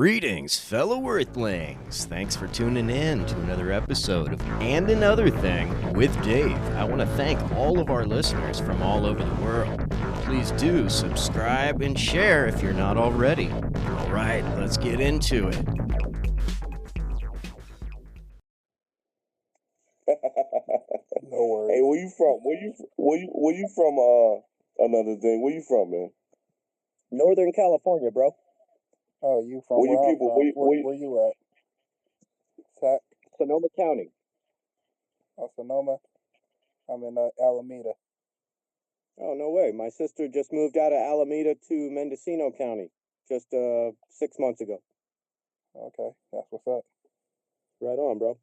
Greetings, fellow Earthlings. Thanks for tuning in to another episode of And Another Thing with Dave. I want to thank all of our listeners from all over the world. Please do subscribe and share if you're not already. All right, let's get into it. No worries. Hey, where you from? Where you from? Another thing. Where you from, man? Northern California, bro. Oh, you from Where you where I'm people? from? Where you at? Sac, Sonoma County. Sonoma. I'm in Alameda. Oh, no way. My sister just moved out of Alameda to Mendocino County just 6 months ago. Okay, that's what's up. Right on, bro.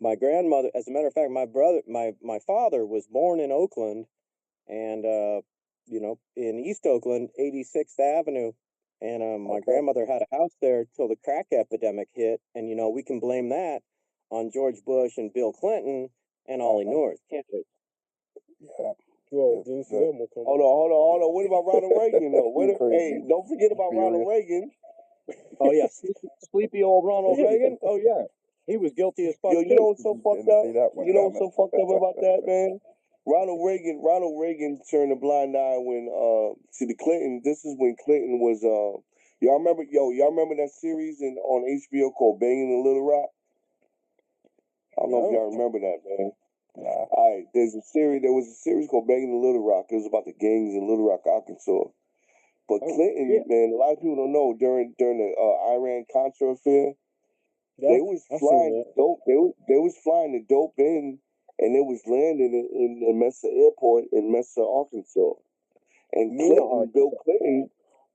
My grandmother, as a matter of fact, my father was born in Oakland and, in East Oakland, 86th Avenue. And my Okay. grandmother had a house there till the crack epidemic hit. And, we can blame that on George Bush and Bill Clinton and Ollie North, can't we? Yeah. Well, Yes, this sir. Hold on. What about Ronald Reagan though? You crazy. Hey, don't forget about Ronald Reagan. Oh, yeah. Sleepy old Ronald Reagan? Oh, yeah. He was guilty as fuck, Yo, you know what's so Didn't fucked up? see that one You know what's coming. so fucked up about that, man? Ronald Reagan turned a blind eye when to the Clinton. This is when Clinton was y'all remember that series on HBO called Banging in Little Rock? I don't know if y'all remember that, man. Nah. All right, there was a series called Banging in Little Rock. It was about the gangs in Little Rock, Arkansas. But Clinton, yeah. man, a lot of people don't know during the Iran Contra affair, they was I've flying seen the dope. They was flying the dope in, and it was landing in Mesa Airport in Mesa, Arkansas. And Bill Clinton,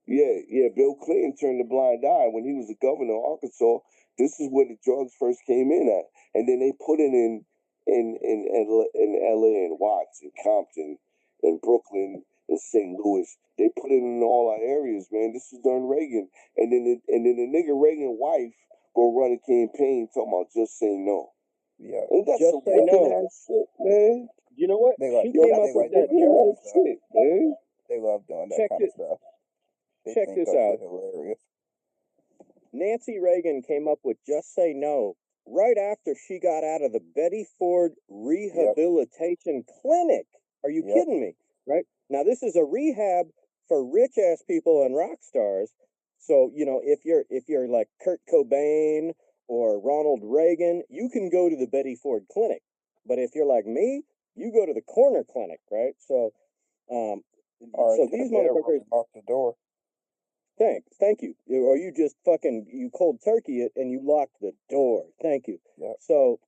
Bill Clinton turned a blind eye when he was the governor of Arkansas. This is where the drugs first came in at, and then they put it in L.A. and Watts and Compton and Brooklyn and St. Louis. They put it in all our areas, man. This was during Reagan, and then the nigga Reagan wife go run a campaign talking about just say no. Yeah. Ain't that Just some say no. wicked ass shit, man? You know what? They like, She came up with that doing that kind of stuff. Shit, man. They love doing that Check kind of stuff. They check think this that out. shit hilarious. Nancy Reagan came up with just say no right after she got out of the Betty Ford Rehabilitation Clinic. Are you kidding me? Right? Now this is a rehab for rich ass people and rock stars. So, if you're like Kurt Cobain or Ronald Reagan, you can go to the Betty Ford Clinic. But if you're like me, you go to the corner clinic, right? So these motherfuckers off the door. Thank you. Or you just you cold turkey it and you locked the door. Thank you. Yep. So,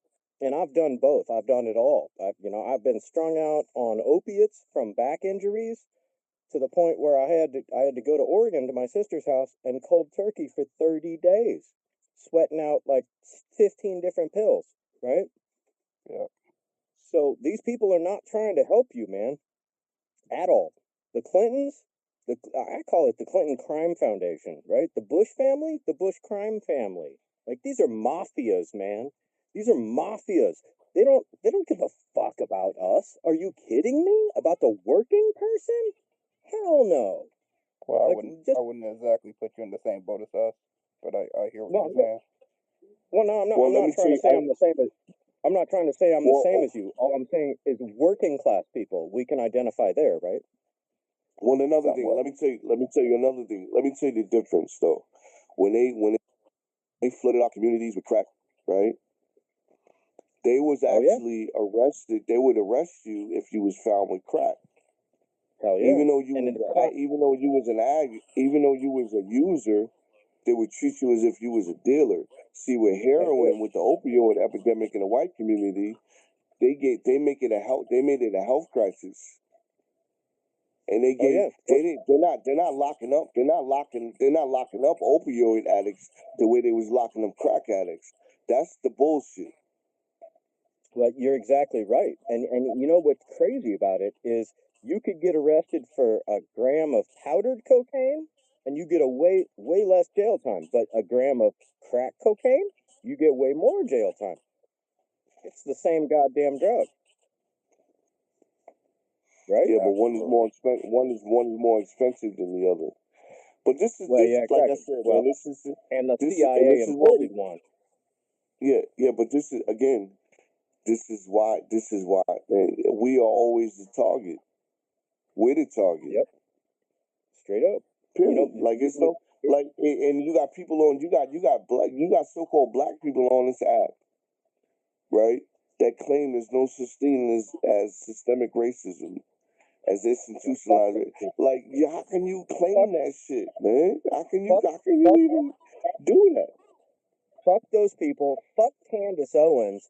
and I've done both. I've done it all. I've been strung out on opiates from back injuries to the point where I had to go to Oregon to my sister's house and cold turkey for 30 days, sweating out like 15 different pills, right? Yeah. So these people are not trying to help you, man, at all. The Clintons, I call it the Clinton Crime Foundation, right? The Bush family, the Bush crime family. Like these are mafias, man. These are mafias. They don't give a fuck about us. Are you kidding me? About the working person? Hell no. Well, Like, I wouldn't exactly put you in the same boat as us, but I hear what you're saying. Well, no, I'm not trying to say I'm the same as. I'm not trying to say I'm the same as you. All I'm saying is working class people. We can identify there, right? Well, another thing. Let me tell you another thing. Let me tell you the difference, though. When they flooded our communities with crack, right? They was actually arrested. They would arrest you if you was found with crack. Hell yeah. Even though you was a user, they would treat you as if you was a dealer. See, with heroin, with the opioid epidemic in the white community, they made it a health crisis. And they're not locking up opioid addicts the way they was locking up crack addicts. That's the bullshit. Well, you're exactly right. And you know what's crazy about it is you could get arrested for a gram of powdered cocaine and you get a way less jail time. But a gram of crack cocaine, you get way more jail time. It's the same goddamn drug. Right? Yeah, but one is more expensive than the other. But this is Well, yeah, like I exactly. said, Well, man. This is and the this CIA and this is what imported we. one. Yeah. But this is again. This is why. And we are always the target. We're the target. Yep, straight up. Period. Like it's no like, and you got people on. You got so-called black people on this app, right? That claim there's no such thing as systemic racism, as institutionalized. Like, how can you claim that shit, man? How can you even do that? Fuck those people. Fuck Candace Owens.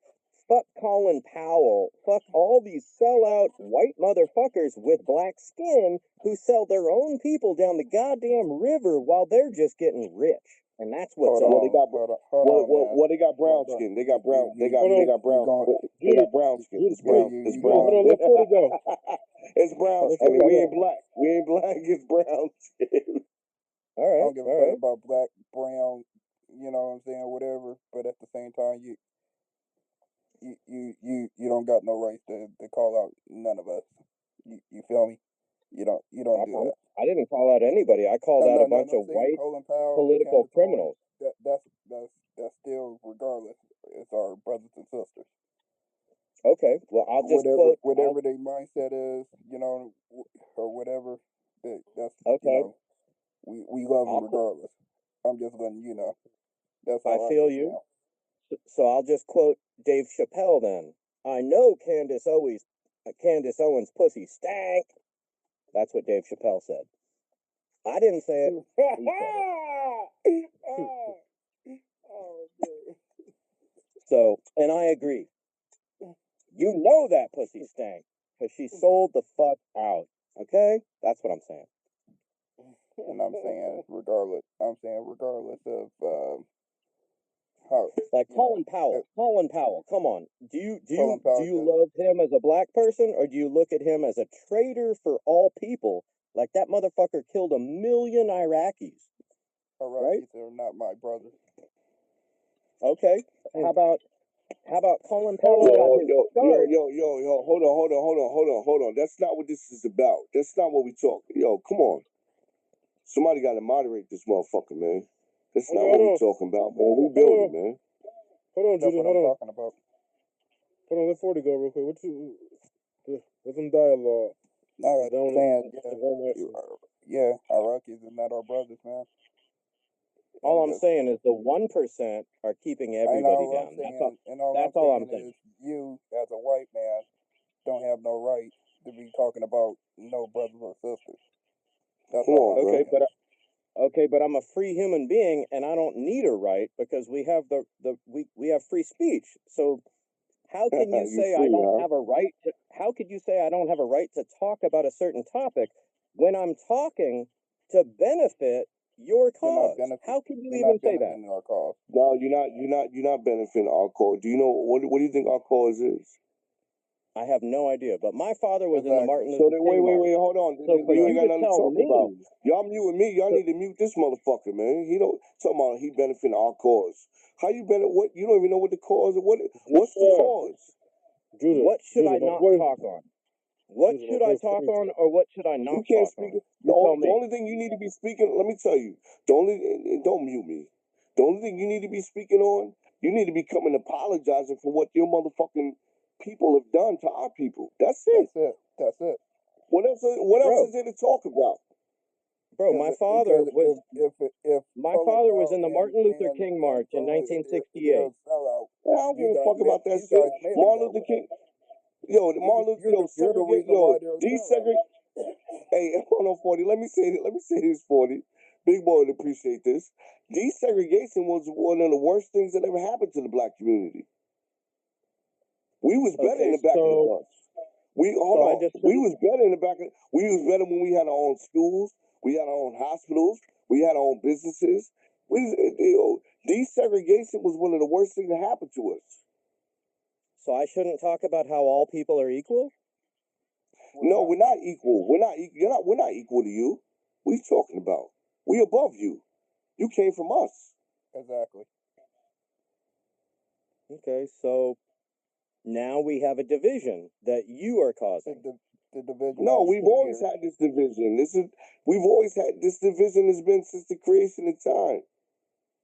Fuck Colin Powell. Fuck all these sellout white motherfuckers with black skin who sell their own people down the goddamn river while they're just getting rich. And that's what's Hold up. on, They got brown Look, skin. They got brown. They got brown skin. It's Yeah, brown. you It's going- brown. Hold on, let Forty go. It's brown skin. Okay. We ain't black. We ain't black. It's brown skin. All I right, don't give a all fuck right. about black, brown, you know what I'm saying, whatever. But at the same time, you don't got no right to call out none of us. You feel me? You don't do that. I didn't call out anybody. I called out a bunch of I'm saying white Colin Powell, political Candace Owens, criminals. that's still regardless. It's our brothers and sisters. Okay, well, I'll just quote. Whatever their mindset is, you know, or whatever. That's Okay. you know, we love them regardless. I'm just letting you know. That's how I feel get you. down. So I'll just quote Dave Chappelle then. I know Candace Owens' pussy stank. That's what Dave Chappelle said. I didn't say it. He said it. So, and I agree. You know that pussy stank because she sold the fuck out. Okay, that's what I'm saying. And I'm saying regardless. Of how. Like Colin Powell. Colin Powell, come on. Do Colin Powell you love him as a black person, or do you look at him as a traitor for all people? Like that motherfucker killed 1 million Iraqis. Iraqis are not my brothers. Okay. How about Colin Powell got his start? Yo, hold on. That's not what this is about. That's not what we talk. Yo, come on. Somebody got to moderate this motherfucker, man. That's not what we talking about, man. We building, man. Hold on, That's what I'm talking about. Hold on, let 40 go real quick. There's some dialogue. No, I'm saying, yeah, Iraqis are not our brothers, man. All I'm saying is the 1% are keeping everybody down. That's all I'm saying. Is you, as a white man, don't have no right to be talking about no brothers or sisters. That's all. Okay, but I'm a free human being, and I don't need a right because we have we have free speech. So how can you say I don't have a right to? How could you say I don't have a right to talk about a certain topic when I'm talking to benefit your cause? How can you even say that? Our cause. No, you're not benefiting our cause. Do you know what do you think our cause is? I have no idea, but my father was in the Martin Luther So then, King March. wait, hold on. So for You you ain't got to nothing to tell talk about. me, Y'all muting me. Y'all need to mute this motherfucker, man. He don't talking about he benefiting our cause. How you benefit? What you don't even know what the cause is. What's the cause? What should I not talk on? What should I talk on, or what should I not You can't talk speak. on? The only thing you need to be speaking. Let me tell you. Don't mute me. The only thing you need to be speaking on. You need to be coming apologizing for what your motherfucking people have done to our people. That's it. That's it. What else is there to talk about? Bro, my father was if my father was in the Martin Luther King March in 1968. I don't give a fuck about that shit. Martin Luther King. Yo, segregate. Yo, desegregate. Hey, hold on, 40. Let me say this, 40. Big boy would appreciate this. Desegregation was one of the worst things that ever happened to the black community. We was better in the back of the bus. We was better in the back. We was better when we had our own schools. We had our own hospitals. We had our own businesses. Desegregation was one of the worst things that happened to us. So I shouldn't talk about how all people are equal? No, we're not equal. We're not equal to you. What are you talking about? We above you. You came from us. Exactly. Okay, so now we have a division that you are causing. the division. No, all we've these always years. had this division. We've always had this division has been since the creation of time.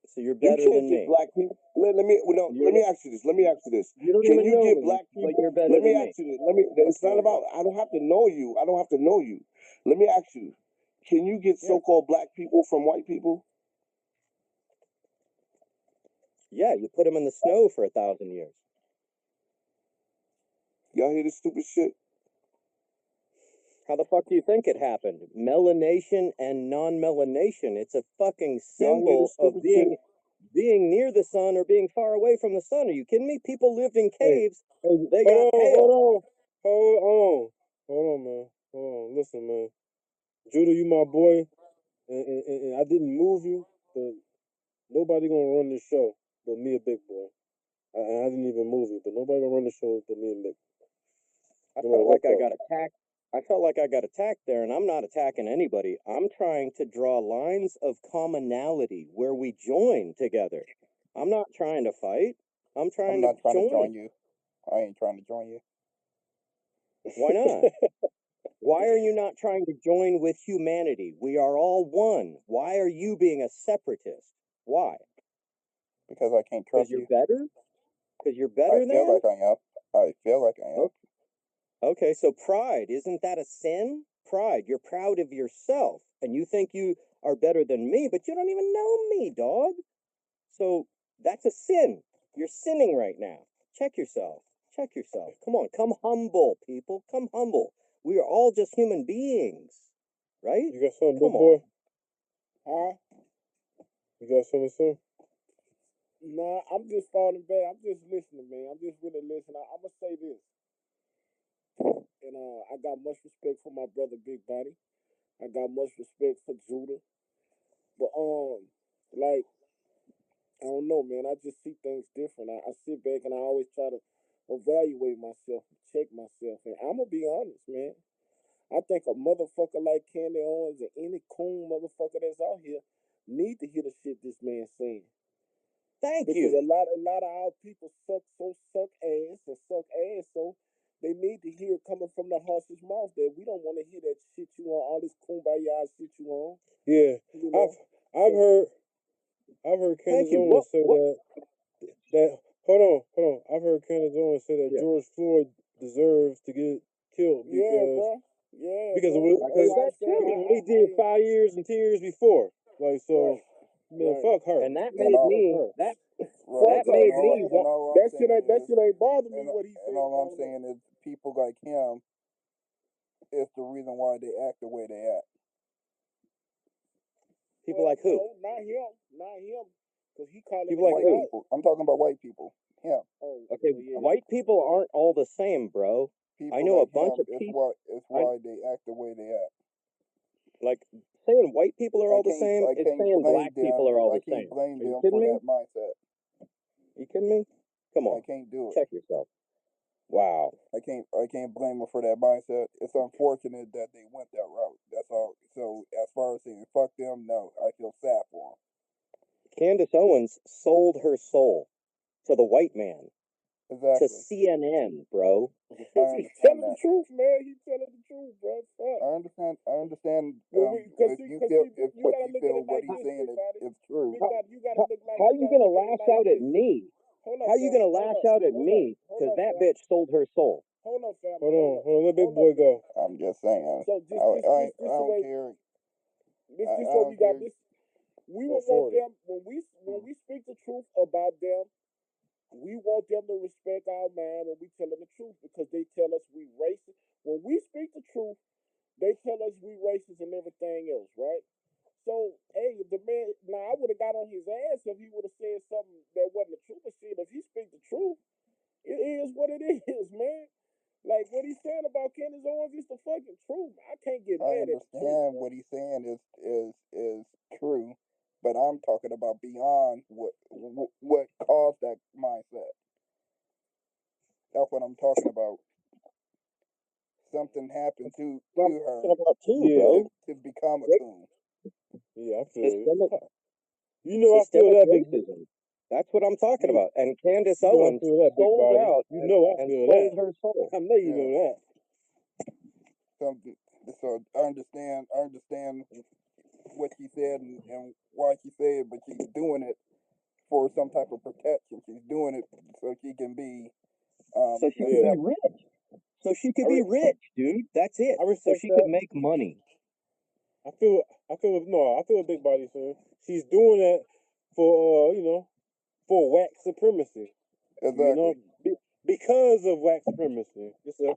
So you're You better can't than get me. black people. Let me ask you this. Let me ask you this. You don't Can even you know get me, black but people? you're better Let me than me. ask you this. It's not about. I don't have to know you. I don't have to know you. Let me ask you. Can you get so-called black people from white people? Yeah, you put them in the snow for 1,000 years. Y'all hear this stupid shit? How the fuck do you think it happened? Melanation and non-melanation. It's a fucking Y'all hear symbol this of stupid shit? being near the sun or being far away from the sun. Are you kidding me? People lived in caves. They Hold got on, tails. hold on, man. Hold on. Listen, man. Judah, you my boy, and I didn't move you, but nobody gonna run this show but me and Big Boy. I didn't even move you, but nobody gonna run the show but me and Big. I No matter felt what like I though. got attacked. I felt like I got attacked there, and I'm not attacking anybody. I'm trying to draw lines of commonality where we join together. I'm not trying to fight. I'm trying I'm to not trying to join join. you. I ain't trying to join you. Why not? Why are you not trying to join with humanity? We are all one. Why are you being a separatist? Why? Because I can't Because trust you're you. better? Because you're I better feel than? like I am. I feel like I am. Okay, so pride, isn't that a sin? Pride, you're proud of yourself, and you think you are better than me, but you don't even know me, dog. So that's a sin. You're sinning right now. Check yourself. Check yourself. Come on, come humble, people. Come humble. We are all just human beings, right? You got something, Come Big Boy? Huh? You got something to say? Nah, I'm just falling back. I'm just listening, man. I'm just really listening. I'm gonna say this, and I got much respect for my brother Big Body. I got much respect for Judah, but like I don't know, man. I just see things different. I sit back and I always try to evaluate myself, check myself, and I'm gonna be honest, man. I think a motherfucker like Candy Owens and any coon motherfucker that's out here need to hear the shit this man saying. Thank Because you. a lot of our people suck ass, so they need to hear it coming from the horse's mouth that we don't want to hear that shit you on, all this kumbaya shit you on. Yeah, You know? I've heard Thank Candace you. Owens say What? that. Hold on. I've heard Candace Owens say that Yeah. George Floyd deserves to get killed Yeah, bro. Yeah, because of bro. what I That's heard why because I'm that saying they did 5 years and 10 years before. Like so, right, man, right. fuck her. and that And made all, Fuck me her. Fuck that her, made me man. and all I'm That saying shit ain't bother me and, what he and said all I'm about him. saying is people like him is the reason why they act the way they act. people like who? No, not him. Because he calling People like White who? people. I'm talking about white people. Him. Oh, Okay, yeah. white people aren't all the same, bro. People I know a like bunch him of is people. why they act the way they act. Like saying white people are all the same I is can't saying blame black people are all I the can't same. blame Are you them kidding for me? that mindset. You kidding me? Come I on, can't do it. check yourself. Wow. I can't blame them for that mindset. It's unfortunate that they went that route. That's all. So as far as saying fuck them, no, I feel sad for Candace Owens sold her soul to the white man, them. to Exactly. CNN, bro. I He understand telling that. the truth, man. He telling the truth, bro. Fuck. I understand. Because If you you feel gotta look at it what like he's this, saying Big Body. is true. Big Body, you gotta look How are you gonna at it lash like out at this. me? Hold How up, are you fam. gonna lash out at me? Because that fam. bitch sold her soul. Hold up, fam. Hold on. Let Big Boy go. I'm just saying. So I this the don't way care. this I what we don't got. care. This we Go will want 40. them when we speak the truth about them. We want them to respect our man when we telling the truth because they tell us we racist. When we speak the truth, they tell us we racist and everything else, right? So, hey, the man, now I would have got on his ass if he would have said something that wasn't the truth. But shit, if he speak the truth, it is what it is, man. Like what he's saying about Candace Owens is the fucking truth. I can't get I mad at the truth. understand what he's saying is true, but I'm talking about beyond what caused that mindset. That's what I'm talking about. Something happened to her About too, Yeah. bro. to become a coon. Yeah, I feel Systemic, it. You know I feel systemic that, Big. racism. That's what I'm talking You, about. And Candace you know I Owens feel that, Big sold Body. out You know I and feel sold that. her soul. I know you Yeah. know that. something. So I understand what she said and why she said it, but she's doing it for some type of protection. She's doing it so she can be So she could be rich. So she could be rich, dude. That's it. I So respect she that. could make money. I feel what Big Body saying. She's doing that for for wax supremacy. Exactly. Because of wax supremacy. It's a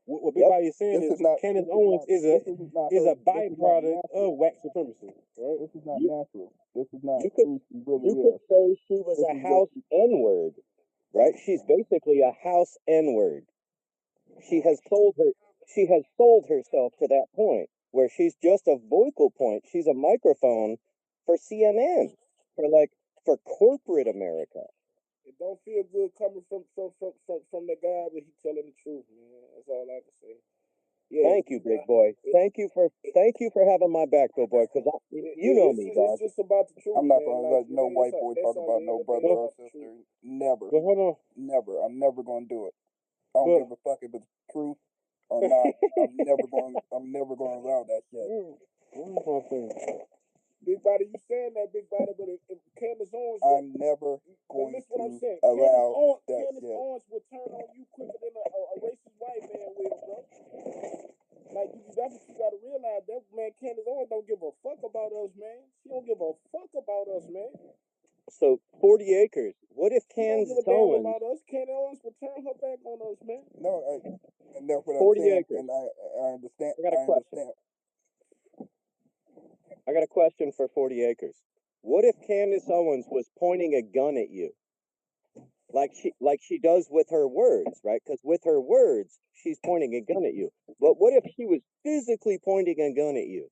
what Big Yep. Body is saying This is is not. Candace This Owens is not is her. a This is not byproduct natural. of wax supremacy, right? This is not natural. This is not You could who she really you could is. say she was This a is what house N-word, right? She's basically a house N-word. She has sold herself to that point where she's just a vocal point. She's a microphone for CNN, for corporate America. It don't feel good coming from the guy, but he telling the truth, man. That's all I can say. Yeah. Thank you, big boy. Thank you for having my back, big boy. Because you know me, dog. It's just about the truth. I'm not man. gonna let no white boy talk about no brother or sister. Never. But hold on. Never. I'm never gonna do it. I don't give a fuck if it's true or not. I'm never gonna allow that shit. Where's my thing? Big Body, you saying that, Big Body, but if Candace Owens, I'm never going listen what I'm to saying. allow that Candace shit. Owens will turn on you quicker than a racist white man will, bro. Like that's what you gotta realize. That man, Candace Owens don't give a fuck about us, man. She don't give a fuck about us, man. So 40 acres. What if She don't Candace give a damn Owens? about us. Candace Owens will turn her back on us, man. No, and that's what I'm 40 saying, acres. and I understand. I got a question. I got a question for 40 acres. What if Candace Owens was pointing a gun at you? Like she does with her words, right? Because with her words, she's pointing a gun at you. But what if she was physically pointing a gun at you?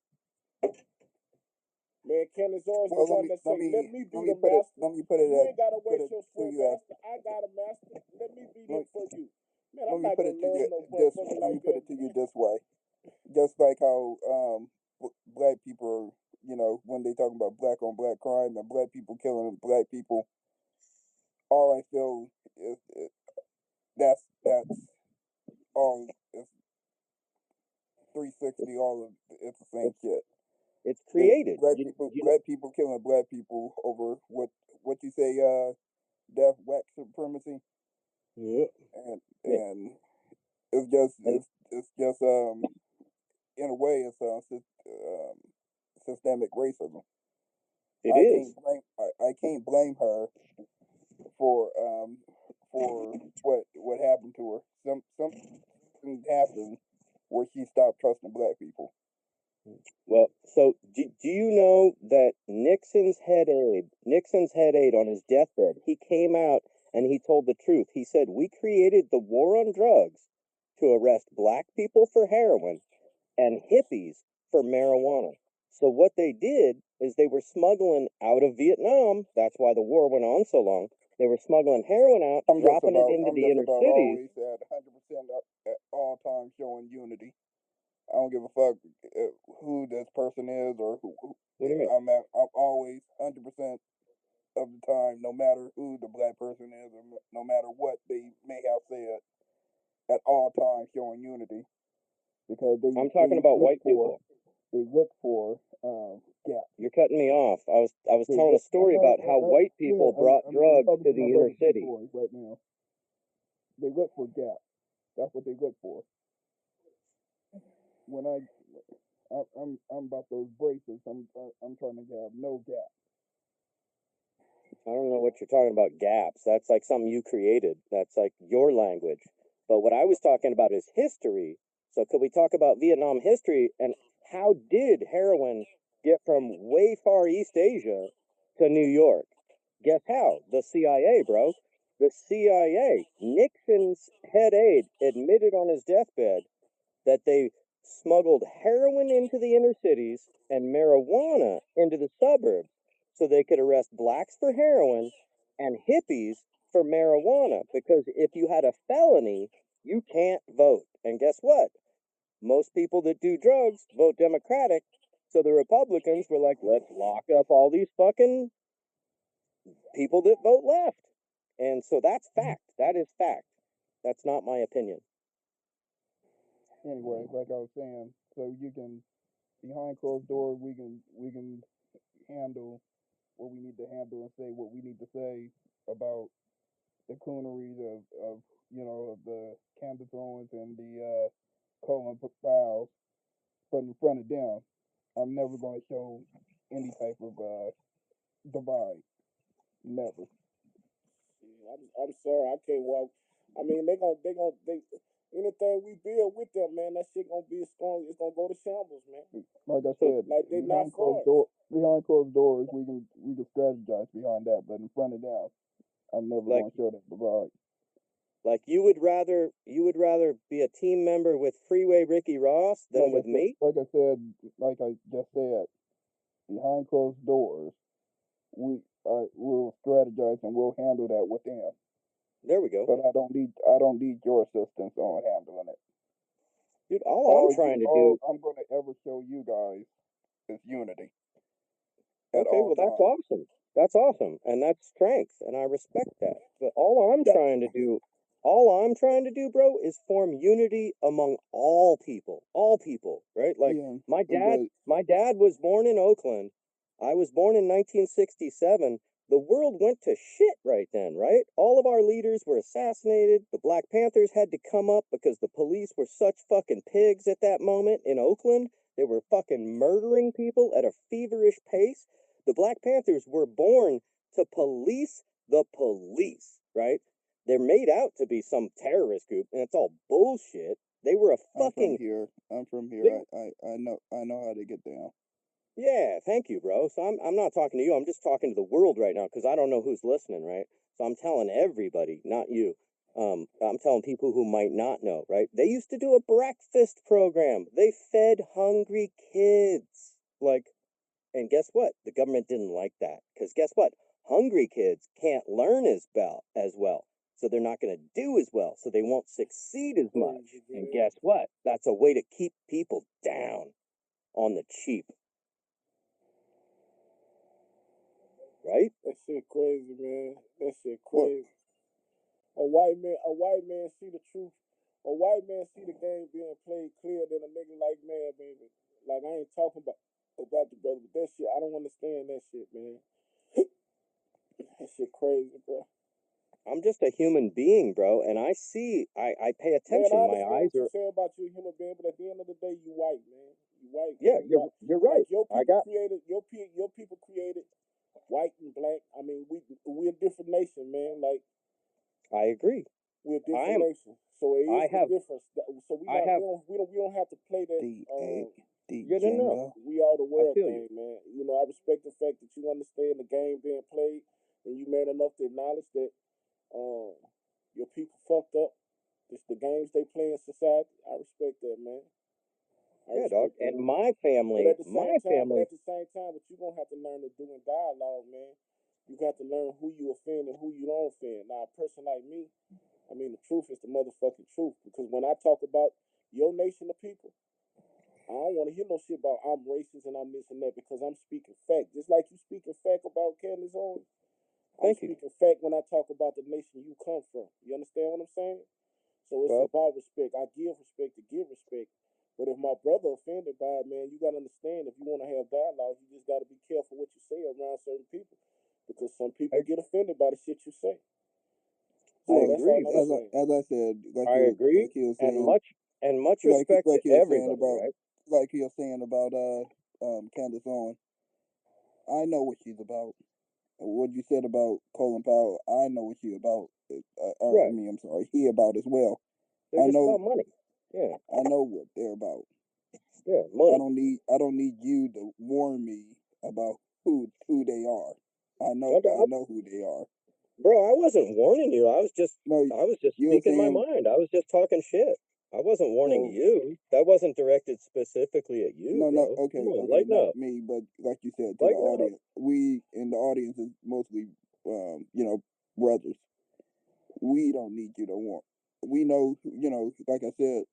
Man, Candace Owens Well, the one that say, "Let me be the master." Let me put it. You ain't gotta waste your to sweat, you master. I got a master. Let me be them for you. Man, Let I'm me not put gonna it to love you no this. motherfucker Let me like put that. it to you this way. Just like how black people, when they talk about black on black crime and black people killing black people, all I feel is that's all. It's 360. All of it's the same shit. It's created. Black people killing black people over what you say, death, white supremacy. Yeah. And it's just in a way it's systemic racism. It is. I can't blame her for what happened to her. Something happened where she stopped trusting black people. Well, so do you know that Nixon's head aide on his deathbed, he came out and he told the truth. He said, "We created the war on drugs to arrest black people for heroin and hippies for marijuana." So what they did is they were smuggling out of Vietnam. That's why the war went on so long. They were smuggling heroin out, dropping it into the inner cities. Always at 100% at all times showing unity. I don't give a fuck who this person is or who. What do you mean? I'm always 100% of the time, no matter who the black person is or no matter what they may have said, at all times showing unity because I'm talking about white people. They look for gaps. You're cutting me off. I was telling a story about how white people brought drugs to the inner city. Right now, they look for gaps. That's what they look for. When I'm about those braces. I'm trying to have no gaps. I don't know what you're talking about, gaps. That's like something you created. That's like your language. But what I was talking about is history. So could we talk about Vietnam history and how did heroin get from way far East Asia to New York? Guess how? The CIA, bro. The CIA. Nixon's head aide admitted on his deathbed that they smuggled heroin into the inner cities and marijuana into the suburbs so they could arrest blacks for heroin and hippies for marijuana. Because if you had a felony, you can't vote. And guess what? Most people that do drugs vote Democratic. So the Republicans were like, let's lock up all these fucking people that vote left. And so that's fact. That is fact. That's not my opinion. anyway, like I was saying, so you can behind closed doors, we can handle what we need to handle and say what we need to say about the cooneries of of the Candace Owens and the Colin Powell. But in front of them, I'm never going to show any type of divide. Never. I'm sorry, I can't walk. I mean, they anything we build with them, man, that shit gonna be strong. It's gonna go to shambles, man. Like I said, Like they not for us. behind closed doors, we can strategize behind that, but in front of them, I'm never Like going to show that divide. like you would rather be a team member with Freeway Ricky Ross than with me? Like I just said, behind closed doors, we'll strategize and we'll handle that with them. There we go. But I don't need your assistance on handling it. Dude, all I'm trying to do. I'm going to ever show you guys is unity. Okay, well that's awesome. That's awesome, and that's strength, and I respect that. But all I'm trying to do, bro, is form unity among all people, right? Like Yeah, my dad was born in Oakland. I was born in 1967. The world went to shit right then, right? All of our leaders were assassinated. The Black Panthers had to come up because the police were such fucking pigs at that moment in Oakland. They were fucking murdering people at a feverish pace. The Black Panthers were born to police the police, right? They're made out to be some terrorist group, and it's all bullshit. They were a fucking. I'm from here. I know how to get down. Yeah, thank you, bro. So I'm not talking to you. I'm just talking to the world right now because I don't know who's listening, right? So I'm telling everybody, not you. I'm telling people who might not know, right? They used to do a breakfast program. They fed hungry kids. Like, and guess what? The government didn't like that because guess what? Hungry kids can't learn as well. So they're not going to do as well. So they won't succeed as much. And guess what? That's a way to keep people down on the cheap. Right? That shit crazy, man. That shit crazy. A white man see the truth. A white man see the game being played clear than a nigga like man, baby. Like I ain't talking about the brother, but that shit, I don't understand that shit, man. That shit crazy, bro. I'm just a human being, bro, and I pay attention. Man, I My understand eyes what you are. say about you, a human being, but at the end of the day, you white, man. You white. Yeah, you're right. Like your people created white and black. I mean, we're a different nation, man. Like I agree. we're a different nation, so it is the difference. So we don't have to play that. We all the world thing, man. You know, I respect the fact that you understand the game being played, and you man enough to acknowledge that your people fucked up. It's the games they play in society. I respect that, man. Yeah, dog. And my family, but at the same time, what you gonna have to learn to do in dialogue, man. You got to learn who you offend and who you don't offend. Now, a person like me, I mean, the truth is the motherfucking truth. Because when I talk about your nation of people, I don't want to hear no shit about I'm racist and I'm this and that because I'm speaking fact. Just like you speaking fact about Candace Owens. I'm speaking fact when I talk about the nation you come from. You understand what I'm saying? So it's about respect. I give respect to give respect. But if my brother offended by it, man, you got to understand if you want to have dialogue, you just got to be careful what you say around certain people. Because some people get offended by the shit you say. So I agree. As I said, I agree. Like he was saying, and much like respect like to everybody, right? Like he was saying about Candace Owens. I know what she's about. What you said about Colin Powell, I know what she about. Right. I mean, I'm sorry, he about as well. They're just about money. Yeah. I know what they're about. Yeah, money. I don't need you to warn me about who they are. I know who they are. Bro, I wasn't warning you. I was just speaking my mind. I was just talking shit. I wasn't warning you. That wasn't directed specifically at you, bro. Okay, lighten not up. me, but like you said, to the audience. We in the audience is mostly, brothers. We don't need you to warn. We know, like I said,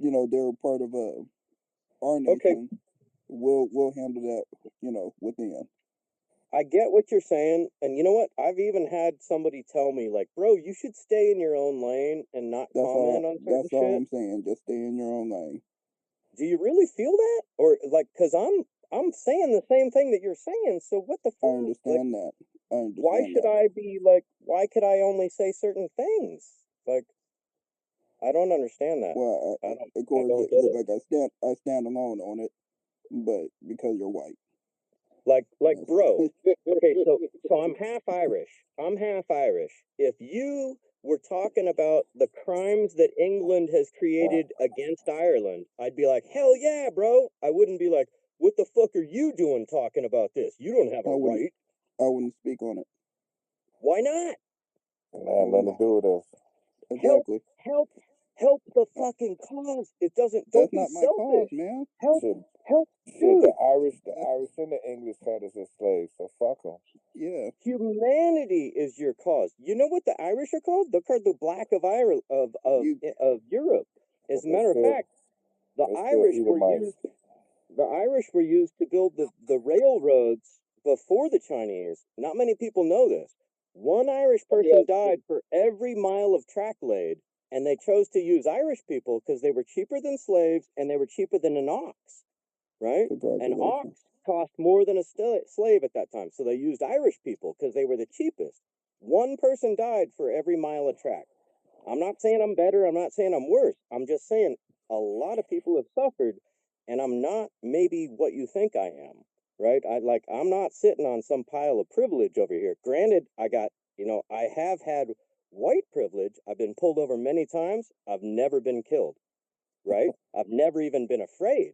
they're part of our nation. Okay. We'll handle that, within. I get what you're saying, and you know what? I've even had somebody tell me, like, bro, you should stay in your own lane and not comment on certain That's all shit. I'm saying. Just stay in your own lane. Do you really feel that? Or like, cause I'm saying the same thing that you're saying, so what the I fuck? Like, understand that. I understand why should that. I be like, why could I only say certain things? Like, I don't understand that. Well, I of course, don't get it. like I stand alone on it, but because you're white. Like, That's bro. Okay, so I'm half Irish. I'm half Irish. If you were talking about the crimes that England has created against Ireland, I'd be like, hell yeah, bro. I wouldn't be like, what the fuck are you doing talking about this? You don't have a right. I wouldn't speak on it. Why not? It had nothing to do with us. Exactly. Help the fucking cause. It doesn't. Don't That's be not my cause, selfish. man. Help, Shit, dude. the Irish and the English had us as slaves, so fuck them. Yeah. Humanity is your cause. You know what the Irish are called? They're called the Black of Ireland of Europe. As a matter of fact, the Irish were used. The Irish were used to build the railroads before the Chinese. Not many people know this. One Irish person died for every mile of track laid, and they chose to use Irish people because they were cheaper than slaves and they were cheaper than an ox, right? An ox cost more than a slave at that time, so they used Irish people because they were the cheapest. One person died for every mile of track. I'm not saying I'm better. I'm not saying I'm worse. I'm just saying a lot of people have suffered, and I'm not maybe what you think I am, right? I'm not sitting on some pile of privilege over here. Granted, I have had white privilege. I've been pulled over many times. I've never been killed, right? I've never even been afraid.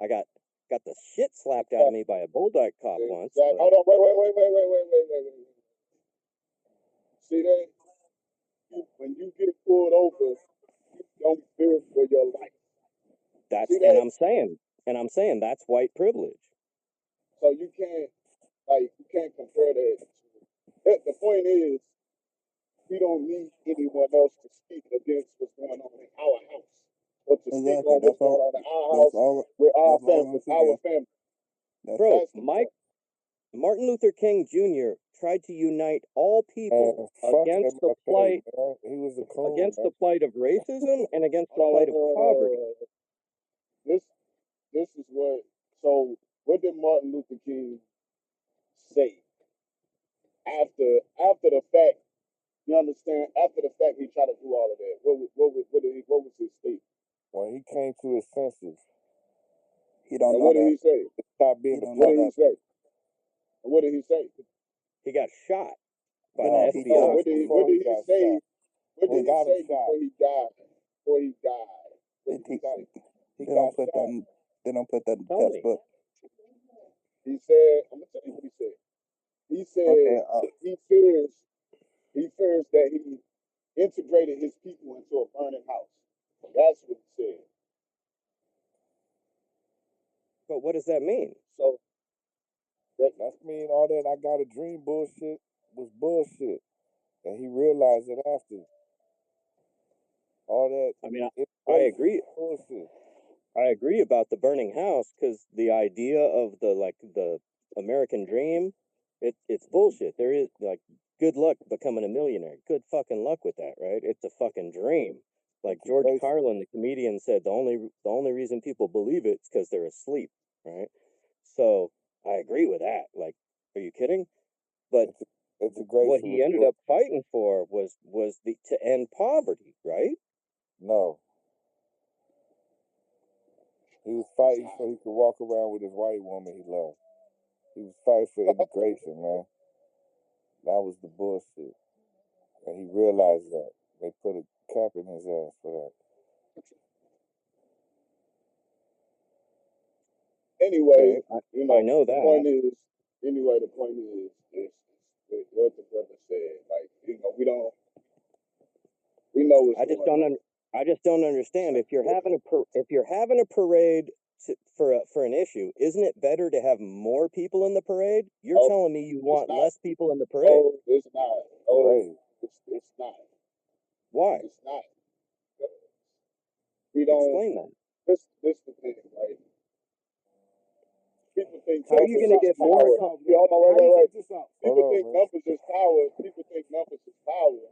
I got the shit slapped out of me by a bulldog cop once. Hold on, wait. See that? When you get pulled over, you don't fear for your life. That's and I'm saying that's white privilege. So you can't compare that. The point is, we don't need anyone else to speak against what's going on in our house, or to speak on what's going on in our house with our family. Bro, Martin Luther King Jr. tried to unite all people against the plight. He was a coon, against the plight of racism and against the plight of poverty. This is what. So what did Martin Luther King say after the fact? You understand? After the fact, he tried to do all of that. What was his state? When he came to his senses, He don't And know what did that. he say? stop being He don't What know did he that. say? And what did he say? He got shot by No, the he FBI. What did he say? What did he say before he died? What did he say? They don't put that in the Tell me. textbook. He said, I'm gonna tell you what he said. He said he fears that he integrated his people into a burning house. That's what he said. But what does that mean? So That mean all that I got a dream bullshit was bullshit, and he realized it after. All that. I mean, I agree. Bullshit. I agree about the burning house because the idea of the American dream, it's bullshit. There is good luck becoming a millionaire. Good fucking luck with that, right? It's a fucking dream. Like George Carlin, the comedian, said, the only reason people believe it is because they're asleep, right? So I agree with that. Like, are you kidding? But it's a great what he ended up fighting for was to end poverty, right? No. He was fighting so he could walk around with his white woman he loved. He was fighting for integration, man. That was the bullshit. And he realized that. They put a cap in his ass for that. anyway, I know the that. point is what the brother said. Like, we know what's going on. I just don't understand. If you're having a parade for an issue, isn't it better to have more people in the parade? You're telling me you want less people in the parade. No, it's not. Oh, it's not. Why? It's not. We don't explain that. This the thing, right? people think How are you numbers going to is get more? power. Hold on, wait. Check this out. People think numbers is power. People think numbers is power.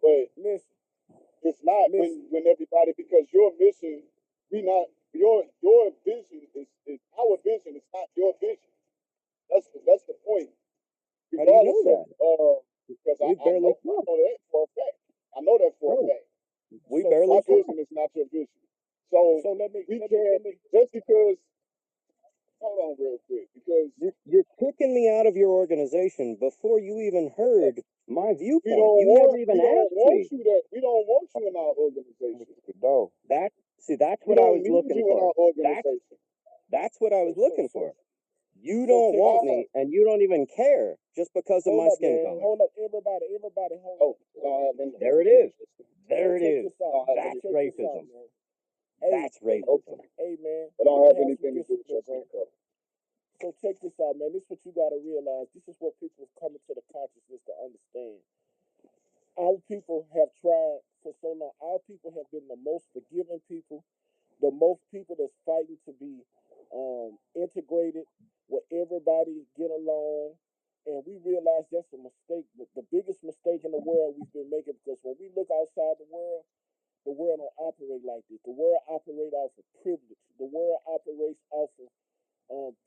But Listen, it's not when everybody, because your mission, we not your vision is our vision. It's not your vision. That's the point. How do you know Regardless that? because We I know barely talk. that for a fact. I know that for a Bro, fact. we So barely my talk. vision is not your vision. So let me just because. Hold on, real quick, because You're kicking me out of your organization before you even heard my viewpoint. we don't You never even asked me. We don't want you in our organization. No. That's We what I don't was need looking you for. in our organization. That's what I was looking for. You so don't check want this me, and you don't even care just because of Hold my up, skin man. color. Hold up, everybody, hold up. There it is. There it Check is. this out. That's Check this out, racism. man. That's racism. Hey, man. It don't have some anything to do with your discipline, skin color. So check this out, man. This is what you got to realize. This is what people have come into the consciousness to understand. Our people have tried for so long. Our people have been the most forgiving people, the most people that's fighting to be integrated, where everybody get along. And we realize that's a mistake, the biggest mistake in the world we've been making, because when we look outside the world don't operate like this. The world operates off of privilege. The world operates off of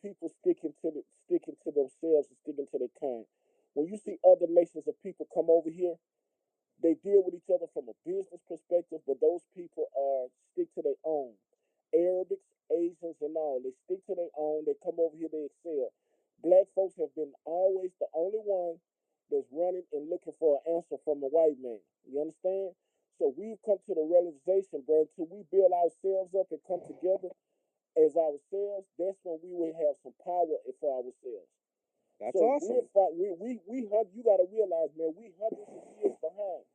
people sticking to themselves and sticking to their kind. When you see other nations of people come over here, they deal with each other from a business perspective, but those people are stick to their own. Arabics, Asians, and all, they stick to their own. They come over here, they excel. Black folks have been always the only one that's running and looking for an answer from a white man. You understand? So we've come to the realization, bro, until we build ourselves up and come together as ourselves, that's when we will have some power for ourselves. That's so awesome. You got to realize, man, we hundreds of years behind.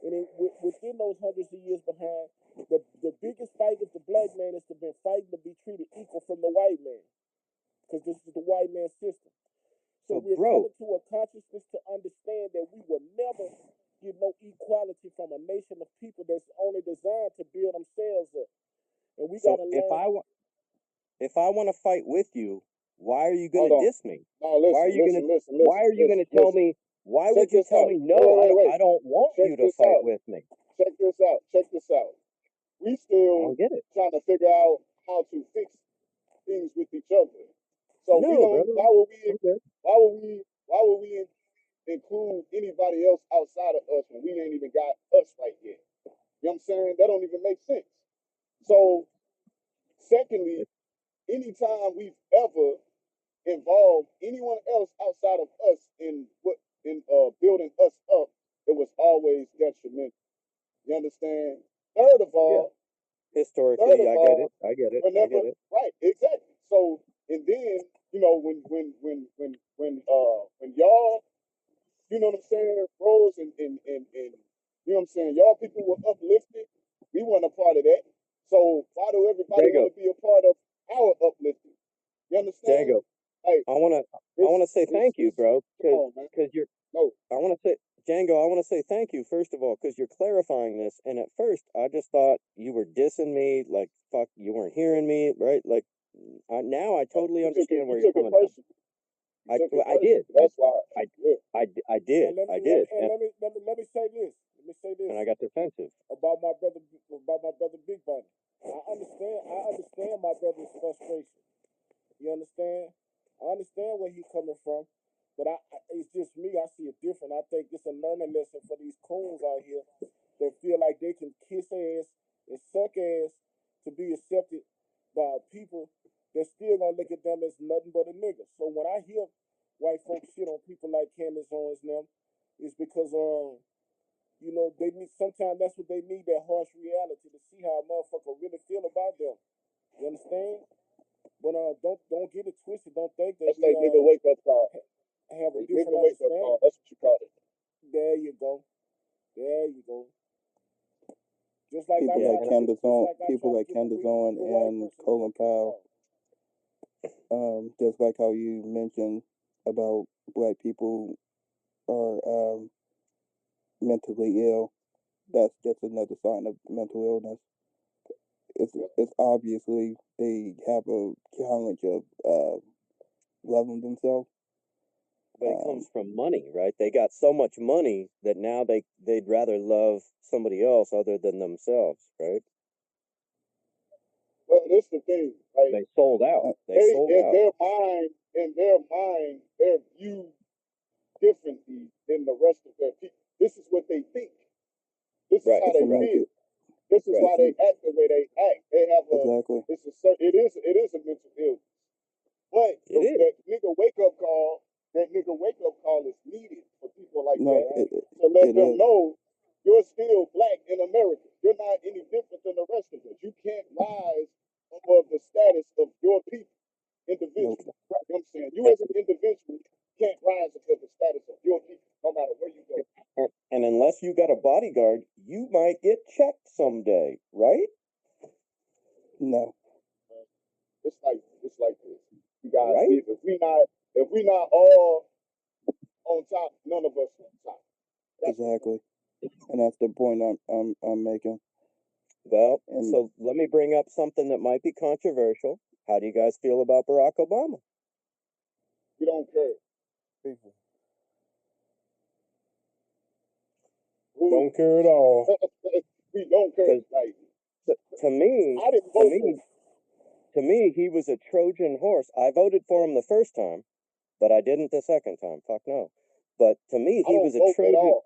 And within those hundreds of years behind, the biggest fight of the black man is to be fighting to be treated equal from the white man. Because this is the white man system. So we're coming to a consciousness to understand that we will never get no equality from a nation of people that's only designed to build themselves up. And we got to learn. If I want to fight with you, why are you going to diss me? No, listen, why are you going to? listen, Why are you going to tell me? Why would you tell me no? I don't want you to fight with me. Check this out. We still trying to figure out how to fix things with each other. So we don't. Why would we include anybody else outside of us when we ain't even got us right yet? You know what I'm saying? That don't even make sense. So, secondly, anytime we've ever involved anyone else outside of us in building us up, it was always detrimental. You understand? Third of all, historically, I get it. Right, exactly. So, and then when y'all, you know what I'm saying, rose and you know what I'm saying, y'all people were uplifted. We weren't a part of that. So why do everybody want to be a part of our uplifting? You understand? Django, I want to say thank you, bro, because you're. No. I want to say, Django, I want to say thank you first of all, because you're clarifying this. And at first, I just thought you were dissing me, like fuck, you weren't hearing me, right? Like now, I totally understand where you're coming from. I did. That's why. I did. And let me say this. And I got defensive about my brother Big Bunny. I understand my brother's frustration. You understand? I understand where he's coming from, but it's just me. I see it different. I think it's a learning lesson for these coons out here that feel like they can kiss ass and suck ass to be accepted by people that still gonna look at them as nothing but a nigga. So when I hear white folks shit on people like Candace Owens and them, it's because they need, sometimes that's what they need, that harsh reality, to see how a motherfucker really feel about them. You understand? But don't get it twisted. Don't think that that's like nigga wake up call. Have a different wake up call. That's what you call it. There you go. Just like people like Candace Owens and Colin Powell. Just like how you mentioned about black people are mentally ill. That's just another sign of mental illness. it's obviously they have a challenge of loving themselves. But it comes from money, right? They got so much money that now they'd rather love somebody else other than themselves, right? Well, this is the thing. Like They sold out. They they sold in out. their mind, they're viewed differently than the rest of their people. This is what they think. This is Right. how they Right. feel. This is Right. why they act the way they act. They have a Exactly. it is a mental illness. But It is. that nigga wake up call is needed for people like No, that to let it them is. know you're still black in America. You're not any different than the rest of us. You can't rise above the status of your people, individual. Nope. You know what I'm saying? You as an individual can't rise above the status of your people, no matter where you go. And unless you got a bodyguard, you might get checked someday, right? No. It's like this. You guys, Right? if we not all on top, none of us on top. That's Exactly. And that's the point I'm making. Well, And so let me bring up something that might be controversial. How do you guys feel about Barack Obama? we don't care. People Who- don't care at all. we don't care. 'Cause Like To me, I didn't vote for him. to me, he was a Trojan horse. I voted for him the first time, but I didn't the second time. Fuck no. But to me, I he don't was a vote at Trojan. all.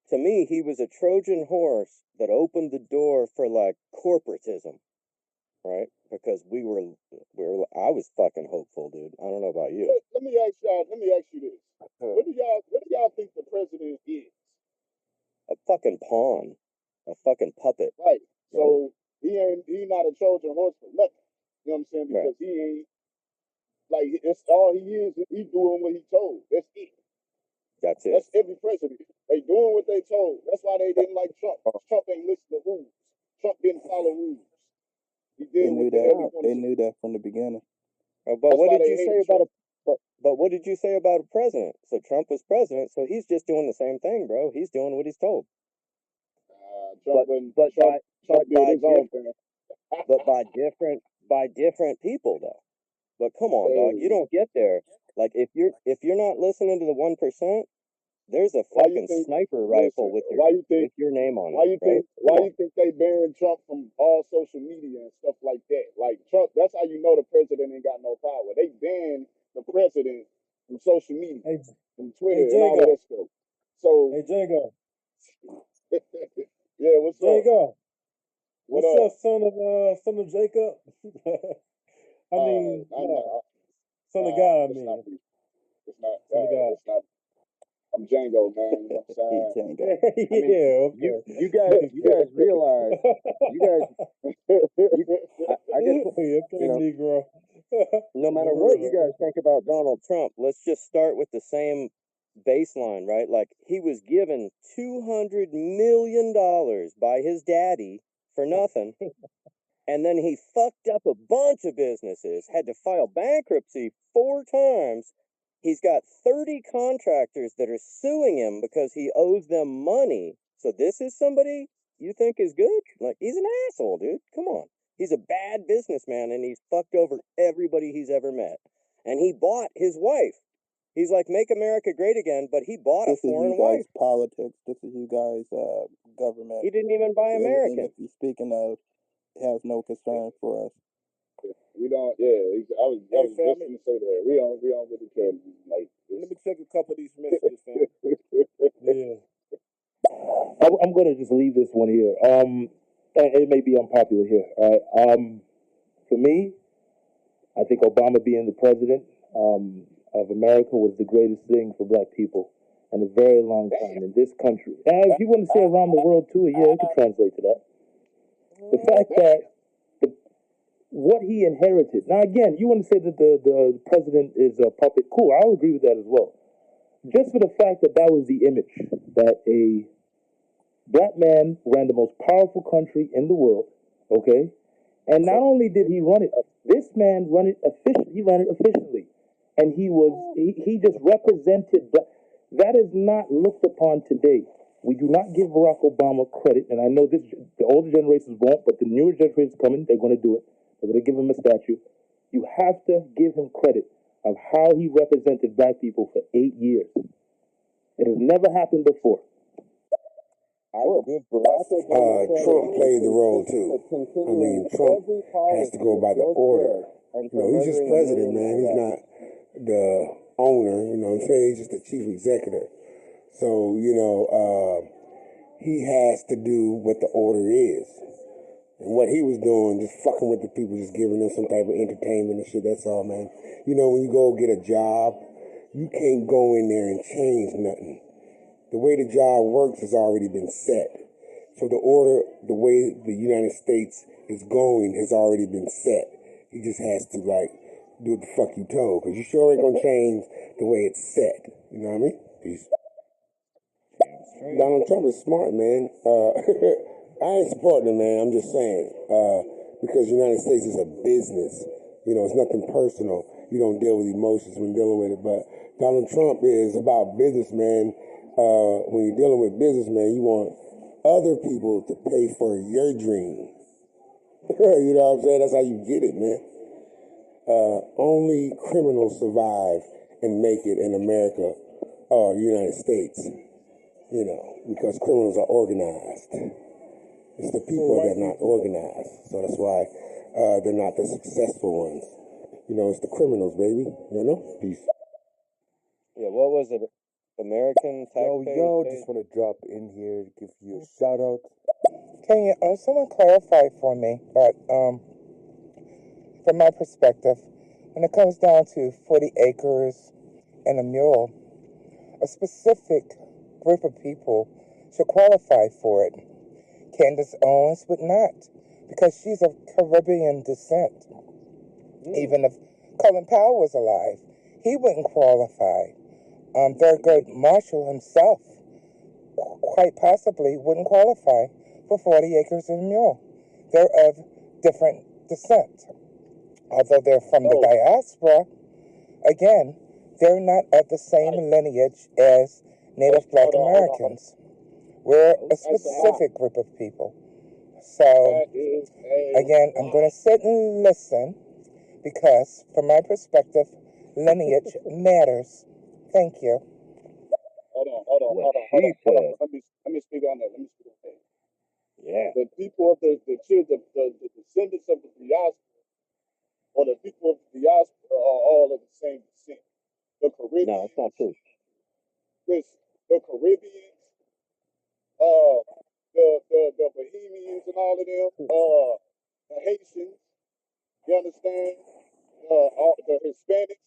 To me, he was a Trojan horse that opened the door for like corporatism, right? Because I was fucking hopeful, dude. I don't know about you. Let me ask you this. What do y'all think the president is? A fucking pawn, a fucking puppet. Right. So he not a Trojan horse for nothing. You know what I'm saying? Right. Because he ain't like it's all he is. He doing what he told. That's it. That's it. That's every president. They doing what they told. That's why they didn't like Trump. Trump ain't listen to rules. Trump didn't follow rules. He they did knew what the hell he that. wanted They to. knew that from the beginning. But That's what why did they you say hate about Trump. but what did you say about a president? So Trump was president, so he's just doing the same thing, bro. He's doing what he's told. Trump did his own thing. But by different people though. But come on, dog, you don't get there. Like if you're not listening to the 1%, there's a Why you fucking think? sniper rifle Listen, with your name on why it, you right? think? Why you think they banned Trump from all social media and stuff like that? Like Trump, that's how you know the president ain't got no power. They banned the president from social media, Hey, from Twitter, hey and all of Jago. that stuff. So, Hey Jago. yeah, what's up? Jago. What What's up? up, son of Jacob? I mean, son of God. I It's not mean, me. It's not. son of God. It's not. I'm Django, man. You know what I'm saying? Django. I mean, Yeah, okay. you guys realize I just Okay, Negro. no matter what you guys think about Donald Trump, let's just start with the same baseline, right? Like he was given $200 million by his daddy for nothing. And then he fucked up a bunch of businesses, had to file bankruptcy 4 times. He's got 30 contractors that are suing him because he owes them money. So this is somebody you think is good? Like, he's an asshole, dude. Come on. He's a bad businessman and he's fucked over everybody he's ever met. And he bought his wife. He's like, make America great again, but he bought a This is you foreign guys' wife. politics. This is you guys' government. He didn't even buy And American. if you're speaking of, has no concern for us. We don't. Yeah, I was just gonna say that. We don't really care. Like, Let me check a couple of these messages, fam. Yeah. I'm gonna just leave this one here. And it may be unpopular here. All right. For me, I think Obama being the president of America was the greatest thing for Black people in a very long time in this country. And if you want to say around the world too, yeah, it could translate to that. The fact that what he inherited. Now, again, you want to say that the president is a puppet. Cool, I'll agree with that as well. Just for the fact that that was the image that a Black man ran the most powerful country in the world, okay? And not only did he run it, this man run it efficiently. He ran it efficiently, and he just represented. That is not looked upon today. We do not give Barack Obama credit, and I know the older generations won't, but the newer generations coming, they're going to do it. They're going to give him a statue. You have to give him credit of how he represented black people for 8 years. It has never happened before. I would give Barack Obama Trump played the role too. I mean, Trump has to go by the order. He's just president, man. He's not the owner. You know what I'm saying? He's just the chief executive. So he has to do what the order is. And what he was doing, just fucking with the people, just giving them some type of entertainment and shit, that's all, man. When you go get a job, you can't go in there and change nothing. The way the job works has already been set. So the order, the way the United States is going has already been set. He just has to, do what the fuck you told, because you sure ain't gonna change the way it's set. You know what I mean? Peace. Donald Trump is smart, man. I ain't supporting him, man. I'm just saying. Because the United States is a business. It's nothing personal. You don't deal with emotions when dealing with it. But Donald Trump is about business, man. When you're dealing with business, man, you want other people to pay for your dream. You know what I'm saying? That's how you get it, man. Only criminals survive and make it in America or the United States. Because criminals are organized. It's the people that are not organized. So that's why they're not the successful ones. It's the criminals, baby. Peace. Yeah, what was it? American taxpayers? Yo, just want to drop in here to give you a shout out. Can you someone clarify for me? But from my perspective, when it comes down to 40 acres and a mule, a specific group of people should qualify for it. Candace Owens would not, because she's of Caribbean descent. Even if Colin Powell was alive, he wouldn't qualify. Thurgood Marshall himself quite possibly wouldn't qualify for 40 acres and a mule. They're of different descent. Although they're from the diaspora, again, they're not of the same lineage as Native Black Americans. We're a specific group of people. So, again, I'm going to sit and listen because, from my perspective, lineage matters. Thank you. Hold on. Let me speak on that. Yeah. The people of the descendants of the diaspora, or the people of the diaspora, are all of the same descent. The Caribbeans. No, it's not true. The Caribbeans, the Bohemians and all of them, the Haitians, you understand? All the Hispanics,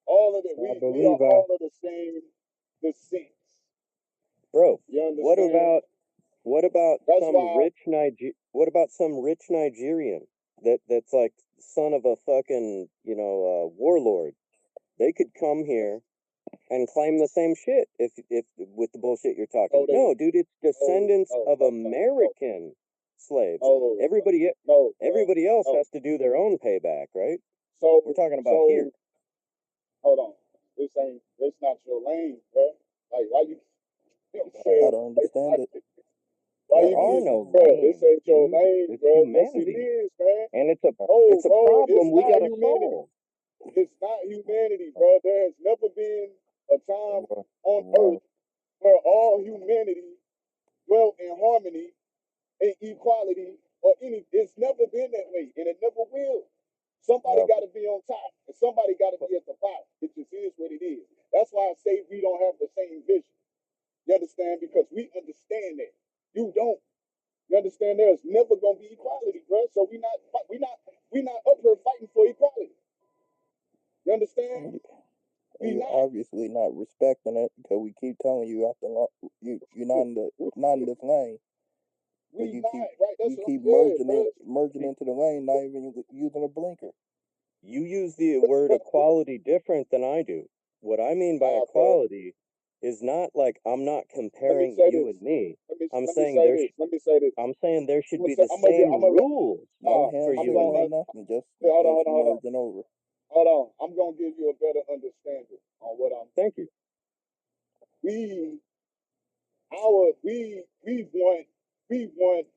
all of them. We are all of the same descent. Bro, You understand? what about some rich Nigerian that's like son of a fucking warlord? They could come here and claim the same shit if with the bullshit you're talking. No, dude, it's descendants of American slaves. Everybody else has to do their own payback, right? So we're talking about here. Hold on, this not your lane, bro. Like, why you? You know what I'm saying? I don't understand it. There are no lanes. This ain't your lane, it's bro. humanity. Yes, it is, man. And it's a problem we gotta solve. It's not humanity, bro. There has never been a time on earth where all humanity dwelt in harmony and equality or any. It's never been that way, and it never will. Somebody got to be on top, and somebody got to be at the bottom. It just is what it is. That's why I say we don't have the same vision. You understand? Because we understand that. You don't. You understand? There's never gonna be equality, bro. So we not up here fighting for equality. You understand? You're obviously not respecting it because we keep telling you you're not in this lane. But you keep merging into the lane, not even using a blinker. You use the word equality different than I do. What I mean by equality is not like I'm not comparing you and me. I'm saying there should be the same rules for you and me. Nothing, just hold merging over. Hold on. I'm gonna give you a better understanding on what I'm. Thank you. We we want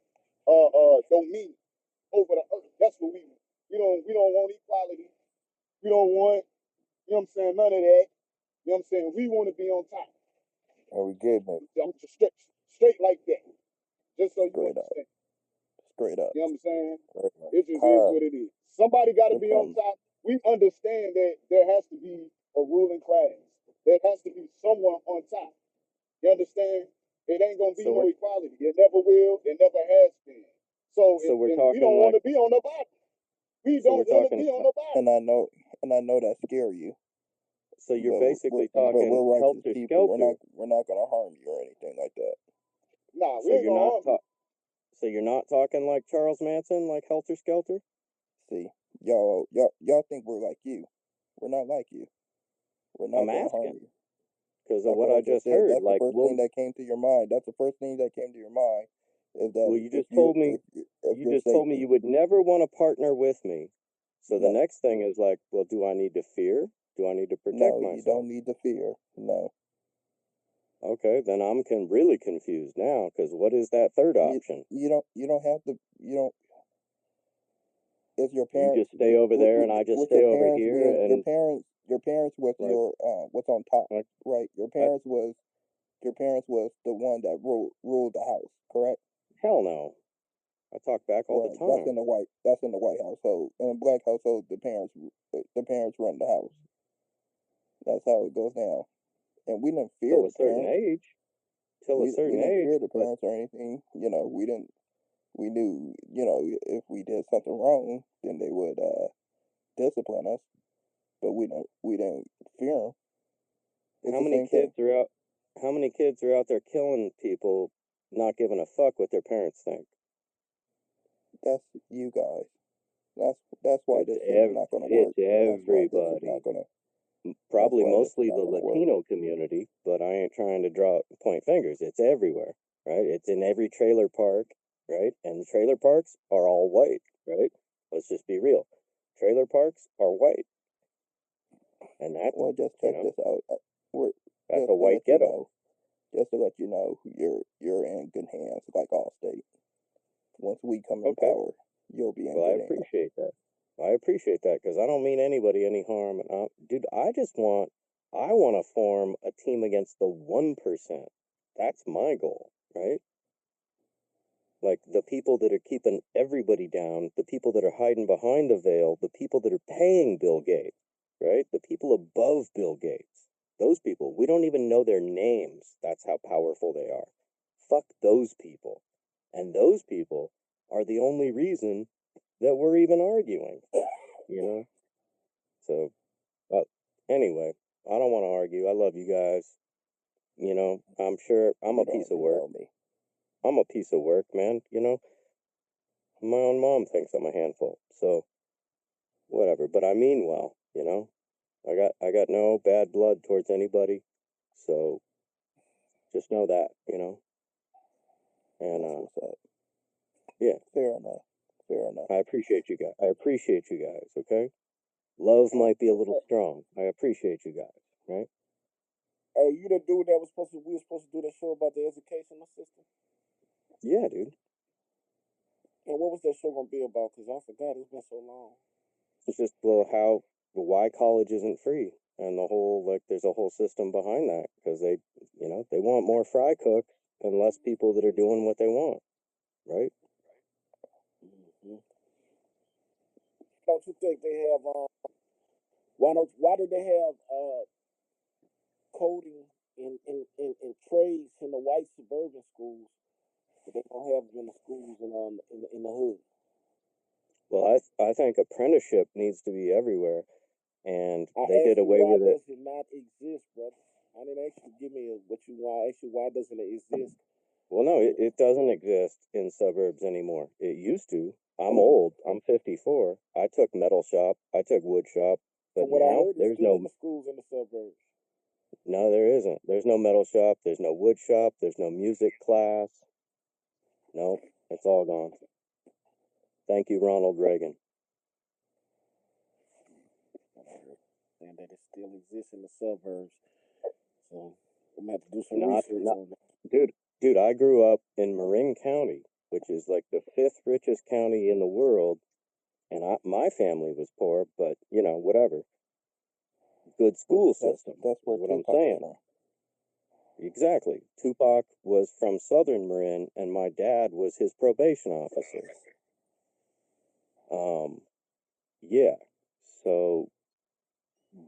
domain over the earth. That's what we want. We don't want equality. We don't want, you know what I'm saying, none of that. You know what I'm saying? We want to be on top. Are we getting it? I'm just straight like that. Just so you Straight up. understand. Straight up. You know what I'm saying? Straight up. It just is what it is. Somebody got to be on top. We understand that there has to be a ruling class. There has to be someone on top. You understand? It ain't gonna be no equality. It never will. It never has been. So we don't want to be on the bottom. We don't want to be on the bottom. And I know that scare you. So you're basically talking we're righteous helter people. skelter. We're not gonna harm you or anything like that. Nah, we ain't gonna harm you. So you're not talking like Charles Manson, like helter skelter? See, y'all think we're like you. We're not like you. We're not gonna harm you. Because of what I just heard, that's the first thing that came to your mind. That's the first thing that came to your mind. Is that well, you just told me you would never want to partner with me. So the next thing is like, well, do I need to fear? Do I need to protect myself? No, you don't need to fear. No. Okay, then I'm really confused now. Because what is that third option? You don't have to. You don't. If your parents, you just stay over there and I just stay over here, and your parents was your what's on top, right? Your parents was the one that ruled the house, correct? Hell no. I talk back all the time. That's in the white household. In a black household, the parents run the house. That's how it goes down. And we didn't fear the parents. Till a certain age. We didn't fear the parents or anything. We didn't. We knew, if we did something wrong, then they would discipline us. But we didn't fear them. How many kids are out there killing people, not giving a fuck what their parents think? That's you guys. That's why this is not going to work. It's everybody. Not gonna, probably mostly the Latino community, but I ain't trying to point fingers. It's everywhere, right? It's in every trailer park, right? And the trailer parks are all white, right? Let's just be real. Trailer parks are white. And that's, just check this out. That's a white ghetto. Just to let you know, you're in good hands, like Allstate. Once we come in power, you'll be in good hands. I appreciate that. I appreciate that because I don't mean anybody any harm. Dude, I want to form a team against the 1%. That's my goal, right? Like the people that are keeping everybody down, the people that are hiding behind the veil, the people that are paying Bill Gates, right? The people above Bill Gates. Those people, we don't even know their names. That's how powerful they are. Fuck those people. And those people are the only reason that we're even arguing, So, anyway, I don't want to argue. I love you guys. I'm sure I'm a piece of work. I'm a piece of work, man. My own mom thinks I'm a handful. So, whatever. But I mean well, I got no bad blood towards anybody. So, just know that, And yeah. Fair enough. I appreciate you guys. Okay. Love might be a little strong. I appreciate you guys. Right. Hey, you the dude that we were supposed to do that show about the educational system? Yeah, dude. And what was that show gonna be about? Because I forgot. It's been so long. It's just why college isn't free, and there's a whole system behind that because they want more fry cooks and less people that are doing what they want, right? Mm-hmm. Don't you think they have why do they have coding in trades in the white suburban schools, but they don't have it in the schools in the hood? Well, I think apprenticeship needs to be everywhere, and they did away with it. Why does it not exist, brother? I didn't ask you to give me what you want. I asked you why doesn't it exist? Well, no, it doesn't exist in suburbs anymore. It used to. I'm old. I'm 54. I took metal shop. I took wood shop. But what now I heard there's no schools in the suburbs. No, there isn't. There's no metal shop. There's no wood shop. There's no music class. No, it's all gone. Thank you, Ronald Reagan. And that it still exists in the suburbs. So I'm gonna have to do some research on that. Dude, Dude, I grew up in Marin County, which is like the 5th richest county in the world, and my family was poor, but whatever. Good school system. That's where what I'm Tupac is saying. from. Exactly. Tupac was from Southern Marin, and my dad was his probation officer. Yeah. So,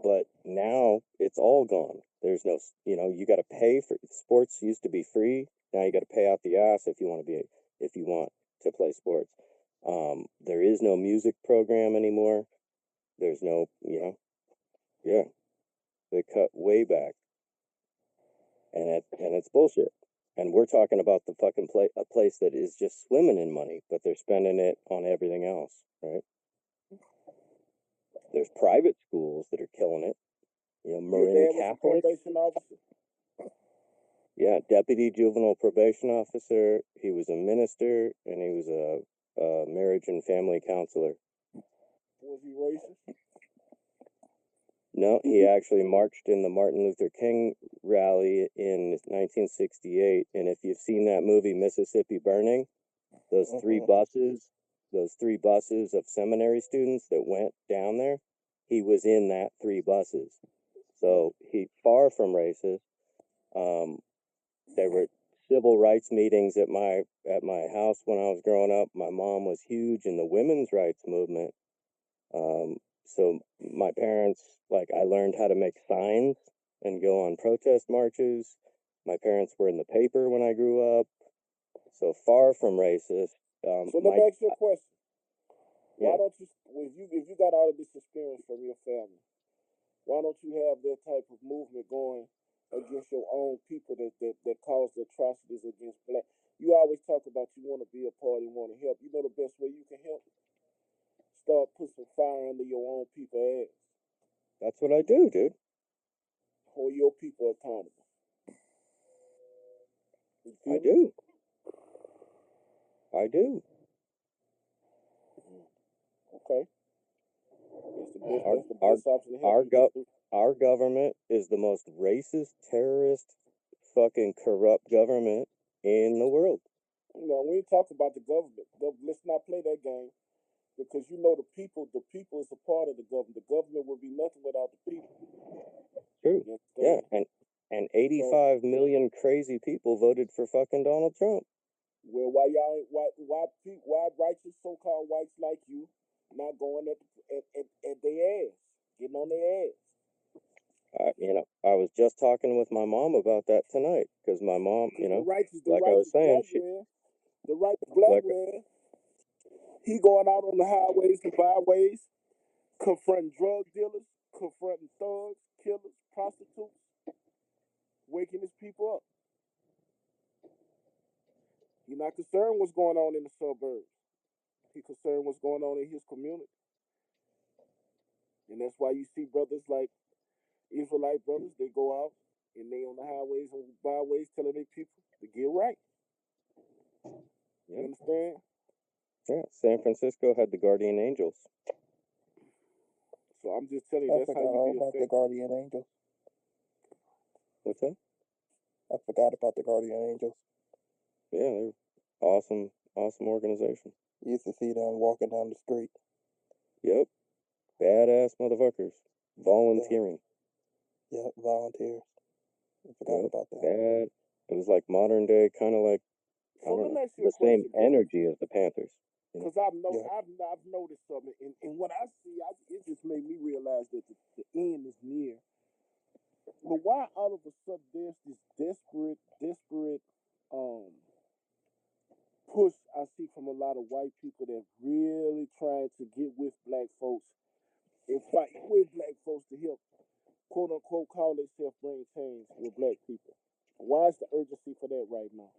but now it's all gone. There's no, you got to pay for sports. Used to be free. Now you got to pay out the ass if you want to play sports. There is no music program anymore. There's no, yeah, they cut way back, and it's bullshit. And we're talking about the fucking a place that is just swimming in money, but they're spending it on everything else, right? There's private schools that are killing it. Marin Catholic. Probation officer. Yeah, deputy juvenile probation officer. He was a minister, and he was a marriage and family counselor. Was he racist? No, he actually marched in the Martin Luther King rally in 1968. And if you've seen that movie Mississippi Burning, those three buses of seminary students that went down there, he was in that 3 buses. So he far from racist. There were civil rights meetings at my house when I was growing up. My mom was huge in the women's rights movement. So my parents, I learned how to make signs and go on protest marches. My parents were in the paper when I grew up. So far from racist. So let me ask you a question. Yeah. Why don't you, if you got all of this experience from your family, why don't you have that type of movement going against your own people that cause the atrocities against black? You always talk about you want to be a part, you want to help. You know the best way you can help? Start put some fire under your own people's ass. That's what I do, dude. Hold your people accountable. I do. I do. Okay. That's the best option to help our government is the most racist, terrorist, fucking corrupt government in the world. We ain't talk about the government. Let's not play that game, because the people is a part of the government. The government would be nothing without the people. True. Yeah, and 85 million crazy people voted for fucking Donald Trump. Well, why righteous so-called whites like you not going at their ass, getting on their ass? I was just talking with my mom about that tonight, because my mom, the righteous I was saying, the righteous black man, he going out on the highways and byways, confronting drug dealers, confronting thugs, killers, prostitutes, waking his people up. He's not concerned what's going on in the suburbs. He's concerned what's going on in his community. And that's why you see brothers like Israelite brothers, they go out and they on the highways and byways telling their people to get right. You understand? Yeah, San Francisco had the guardian angels. So I'm just telling you, that's how you be about the guardian angels. What's that? I forgot about the guardian angels. Yeah, they're awesome organization. You used to see them walking down the street. Yep. Badass motherfuckers. Volunteering. Yep, volunteers. I forgot about that. Bad. It was like modern day, kind of like, the same energy as the Panthers. Because I've noticed something, and what I see, it just made me realize that the end is near. But why all of a sudden there's this desperate push I see from a lot of white people that really trying to get with black folks and fight with black folks to help, quote unquote, call themselves bring change with black people? Why is the urgency for that right now?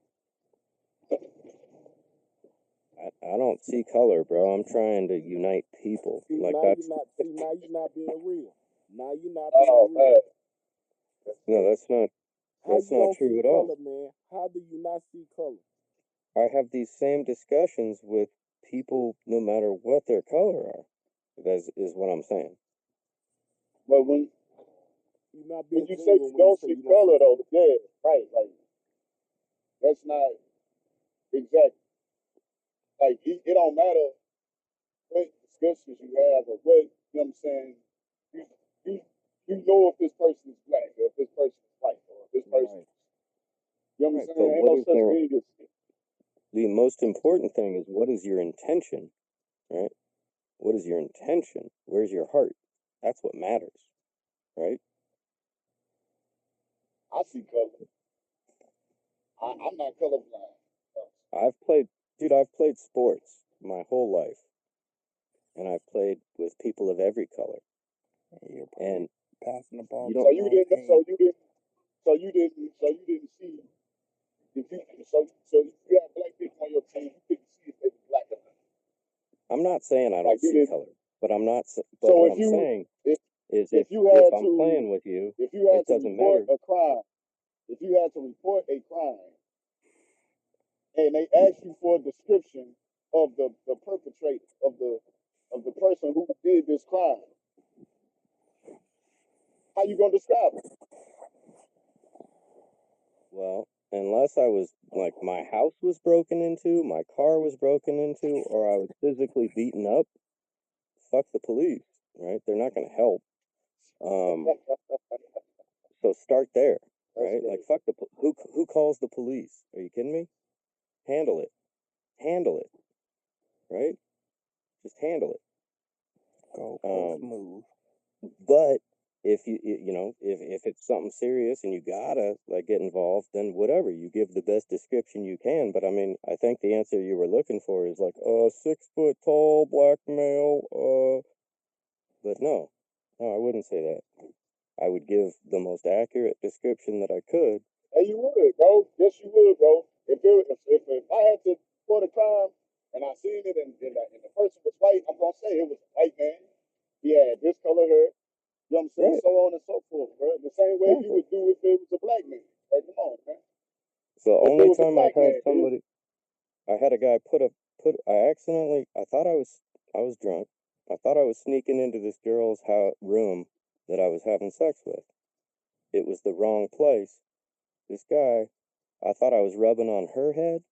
I don't see color, bro. I'm trying to unite people. Now you're not being real. Now you're not being real. No, that's not true at all. Color, man? How do you not see color? I have these same discussions with people no matter what their color are. That is what I'm saying. But when you say you don't see color, though, yeah, right. Like That's not exact. Like it don't matter what discussions you have or what, you know what I'm saying. You you you know if this person is black or if this person is white or if this person, Right. you know what I'm Right. saying. But Ain't what no is such your thing as the most important thing is what is your intention, right? What is your intention? Where's your heart? That's what matters, right? I see color. I'm not colorblind. I've played sports my whole life, and I've played with people of every color. You're And passing the ball you to don't. So the you wrong didn't. team. So you didn't see if you. So if you had black people on your team, you couldn't see if they were black or not. I'm not saying I don't Like you see didn't. color, but I'm not. But So what I'm saying if is, if you if had I'm to playing with you, if you it had to doesn't report matter. a crime, if you had to report a crime, and they asked you for a description of the perpetrator of the person who did this crime, how you gonna describe it? Well, unless I was like my house was broken into, my car was broken into, or I was physically beaten up, fuck the police, right? They're not going to help. So start there, right? Like fuck who calls the police? Are you kidding me? Handle it, right? Just handle it. Go smooth. But if if it's something serious and you gotta like get involved, then whatever, you give the best description you can. But I mean, I think the answer you were looking for is like 6 foot tall black male. But no, I wouldn't say that. I would give the most accurate description that I could. And you would, bro. Yes, you would, bro. If I had to report a crime and I seen it and the person was white, I'm gonna say it was a white man. He had this color hair. You know what I'm saying? Right. So on and so forth, bro. The same way you would do if it was a black man. Like, come on, man. It's the If it only was a time I've black had man, somebody. I had a guy I thought I was drunk. I thought I was sneaking into this girl's room that I was having sex with. It was the wrong place. This guy, I thought I was rubbing on her head.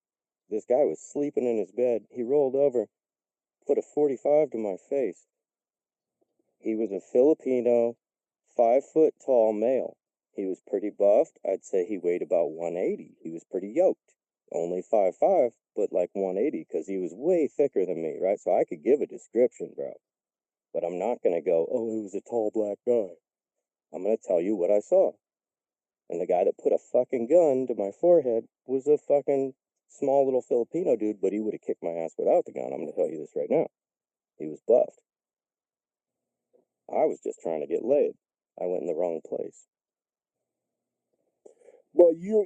This guy was sleeping in his bed. He rolled over, put a 45 to my face. He was a Filipino, 5 foot tall male. He was pretty buffed. I'd say he weighed about 180. He was pretty yoked. Only 5'5", but like 180 because he was way thicker than me, right? So I could give a description, bro. But I'm not going to go, oh, it was a tall black guy. I'm going to tell you what I saw. And the guy that put a fucking gun to my forehead was a fucking small little Filipino dude, but he would have kicked my ass without the gun. I'm going to tell you this right now. He was buffed. I was just trying to get laid. I went in the wrong place. but you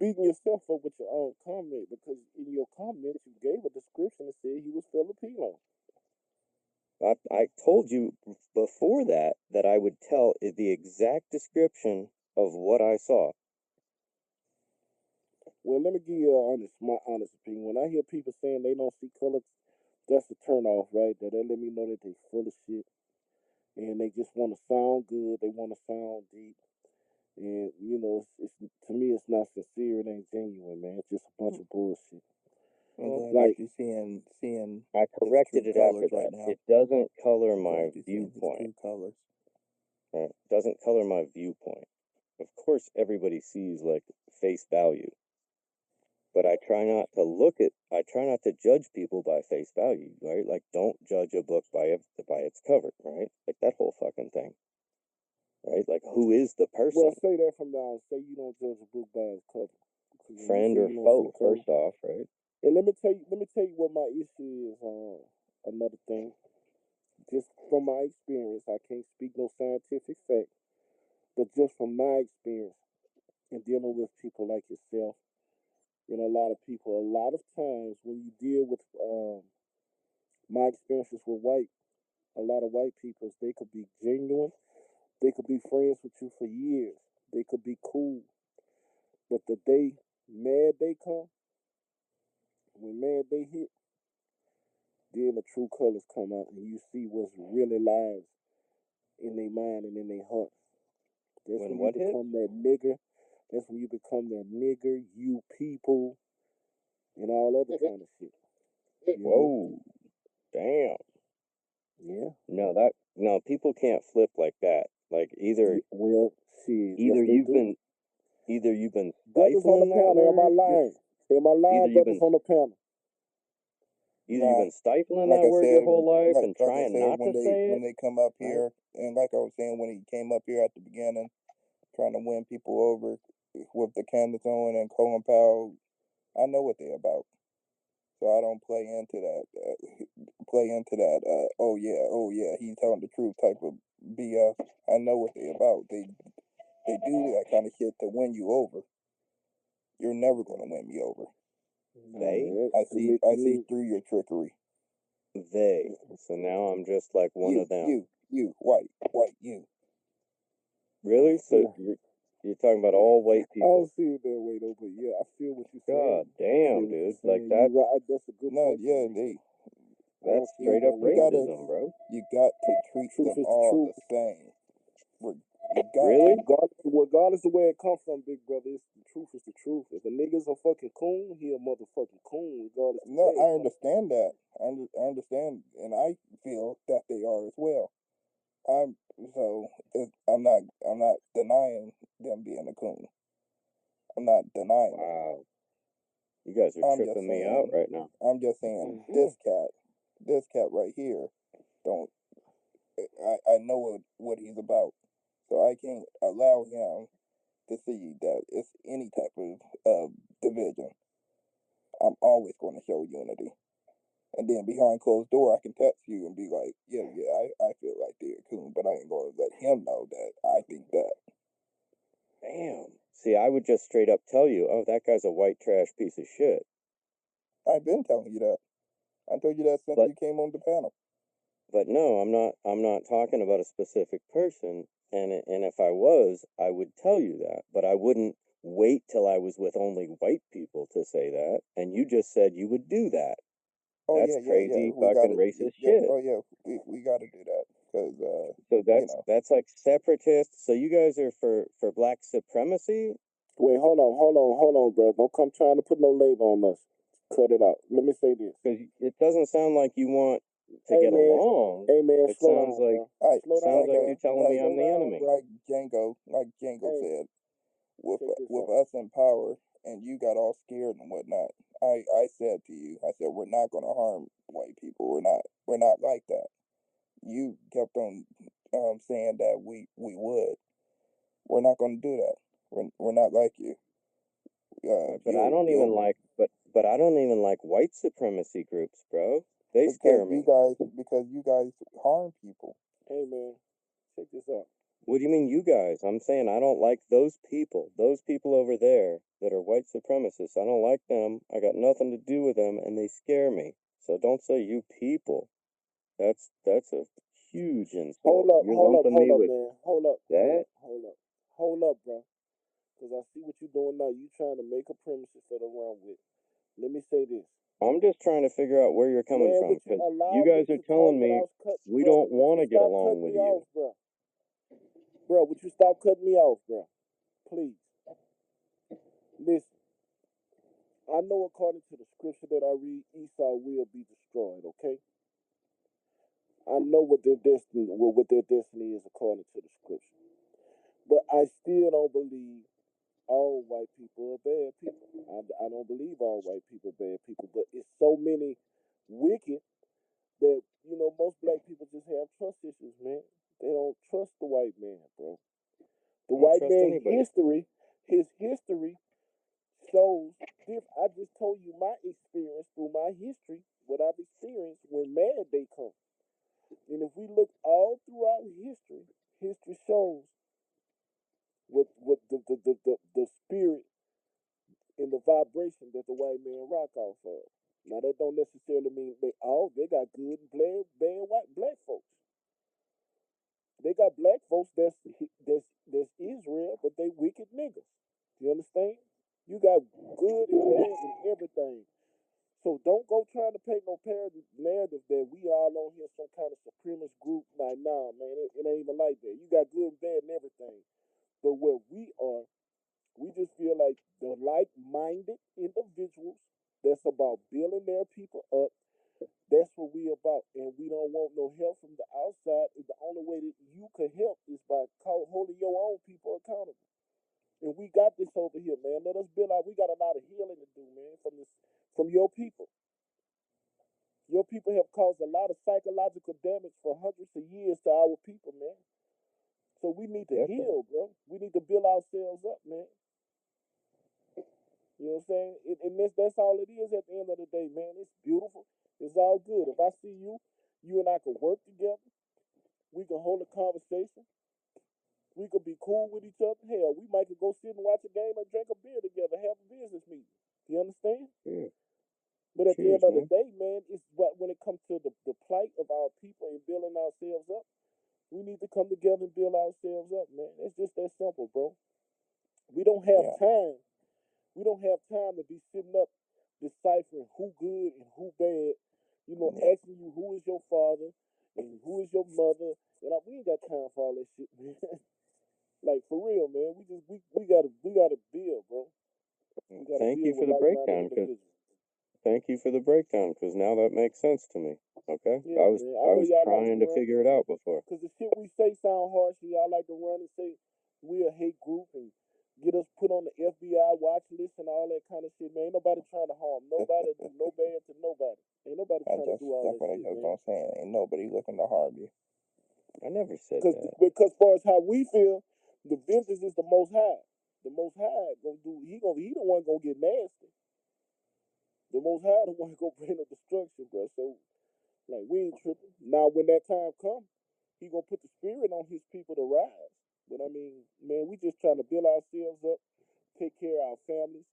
beating yourself up with your own comment because in your comment you gave a description that said he was Filipino. I told you before that I would tell the exact description of what I saw. Well, let me give you my honest opinion. When I hear people saying they don't see color, that's a turn off right there. That let me know that they full of shit and they just want to sound good. They want to sound deep, and you know, it's to me, it's not sincere. It ain't genuine, man. It's just a bunch of bullshit. I'm glad Like that you're seeing I his corrected true it after colors right that. now. It doesn't color I'm my glad you're seeing his viewpoint. true colors. Right? It doesn't color my viewpoint. Of course, everybody sees like face value, but I try not to judge people by face value, right? Like, don't judge a book by its cover, right? Like that whole fucking thing, right? Like, who is the person, well, say that from now. Say you don't judge a book by its cover. Because when you friend say or you don't see foe? color, First off, right? and let me tell you what my issue is. Another thing, just from my experience, I can't speak no scientific fact, but just from my experience in dealing with people like yourself, a lot of people, a lot of times when you deal with my experiences with a lot of white people, they could be genuine, they could be friends with you for years, they could be cool, but the day mad they come, when mad they hit, then the true colors come out and you see what's really lies in their mind and in their heart. That's When when you what hit? become that nigger. That's when you become that nigger, you people, and all other kind of shit. Whoa, damn. Yeah. No, people can't flip like that. Like either Well, shit. either Yes, they you've do. been Brothers on the stifling that panel. Am I word. lying? Am I lying, brothers on the panel? Either you've been stifling like that I word said, your whole life like and I trying said, not to say when it. they come up here, and like I was saying, when he came up here at the beginning, trying to win people over with the Candace Owen and Colin Powell, I know what they're about. So I don't play into that. Oh yeah, he's telling the truth type of BS. I know what they're about. They do that kind of shit to win you over. You're never gonna win me over. I see through your trickery. They. So now I'm just like one of them. You, white, you. Really? So you're talking about all white I people? don't see it that way though, but yeah, I feel what you're God saying. damn, dude! Like that. Right. That's a good point. That's straight up racism, bro. You got to treat them all the same. Really? Regardless of where it comes from, big brother, the truth is the truth. If a nigga's a fucking coon, he a motherfucking coon, regardless. No, I understand that. I understand, and I feel that they are as well. I'm not denying them being a coon. I'm not denying it. Wow. You guys are tripping me out right now. I'm just saying this cat right here, don't. I know what he's about, so I can't allow him to see that it's any type of division. I'm always going to show unity. And then behind closed door, I can text you and be like, yeah, I feel like they're coon, but I ain't going to let him know that I think that. Damn. See, I would just straight up tell you, oh, that guy's a white trash piece of shit. I've been telling you that. I told you that since you came on the panel. But no, I'm not talking about a specific person. And if I was, I would tell you that. But I wouldn't wait till I was with only white people to say that. And you just said you would do that. Oh, that's crazy, fucking racist shit. Oh yeah, we got to do that because so that's like separatist. So you guys are for black supremacy. Wait, hold on, bro. Don't come trying to put no label on us. Cut it out. Let me say this. Because it doesn't sound like you want to get along. Hey man, it sounds like you're telling me I'm the enemy. Like Django said, with us in power, and you got all scared and whatnot. I said to you, I said we're not going to harm white people. We're not like that. You kept on saying that we would. We're not going to do that. We're not like you. But I don't even like white supremacy groups, bro. They scare me. Because you guys harm people. Hey man, check this out. What do you mean, you guys? I'm saying I don't like those people over there that are white supremacists. I don't like them. I got nothing to do with them, and they scare me. So don't say you people. That's a huge insult. Hold up, man. Hold up, bro. Because I see what you're doing now. You trying to make a premise instead of run with. Let me say this. I'm just trying to figure out where you're coming from, because you guys are telling me we don't want to get along with you. Bro, would you stop cutting me off, bro? Please. Listen. I know according to the scripture that I read, Esau will be destroyed, okay? I know what their destiny is according to the scripture. But I still don't believe all white people are bad people. I don't believe all white people are bad people, but it's so many wicked that, most black people just have trust issues, man. They don't trust the white man, bro. The white man's history, his history shows different. I just told you my experience through my history, what I've experienced when Mad Day comes. And if we look all throughout history, history shows what the spirit and the vibration that the white man rock off of. Now that don't necessarily mean they got good and bad white black folks. They got black folks that's Israel, but they wicked niggas. You understand? You got good and bad and everything. So don't go trying to paint no narrative that we all on here some kind of supremacist group. Like, nah, man, it ain't even like that. You got good and bad and everything. But where we are, We just feel like the like-minded individuals that's about building their people up. That's what we about, and we don't want no help from the outside. The only way that you could help is by holding your own people accountable. And we got this over here, man. Let us build out. We got a lot of healing to do, man, from your people. Your people have caused a lot of psychological damage for hundreds of years to our people, man. So we need to heal, bro. We need to build ourselves up, man. You know what I'm saying? And that's all it is at the end of the day, man. It's beautiful. It's all good. If I see you, you and I can work together. We can hold a conversation. We could be cool with each other. Hell, we might could go sit and watch a game and drink a beer together, have a business meeting. You understand? Yeah. But at the end of the day, man, it's when it comes to the plight of our people and building ourselves up, we need to come together and build ourselves up, man. It's just that simple, bro. We don't have time. We don't have time to be sitting up deciphering who good and who bad. You know, asking you who is your father and who is your mother. And we ain't got time for all that shit, man. Like for real, man. We gotta build, bro. Thank you for the breakdown. Thank you for the breakdown, because now that makes sense to me. Okay, yeah, I was trying to figure it out before. Because the shit we say sound harsh. Y'all like to run and say we a hate group and get us put on the FBI watch list and all that kind of shit, man. Ain't nobody trying to harm nobody, do no bad to nobody. Ain't nobody trying to do all that shit, man. That's what I kept on saying. Ain't nobody looking to harm you. I never said that. Because as far as how we feel, the vengeance is the Most High. The Most High gonna do. He the one gonna get nasty. The Most High the one gonna bring the destruction, bro. So like we ain't tripping. Now when that time comes, he gonna put the spirit on his people to rise. But I mean, man, we just trying to build ourselves up, take care of our families,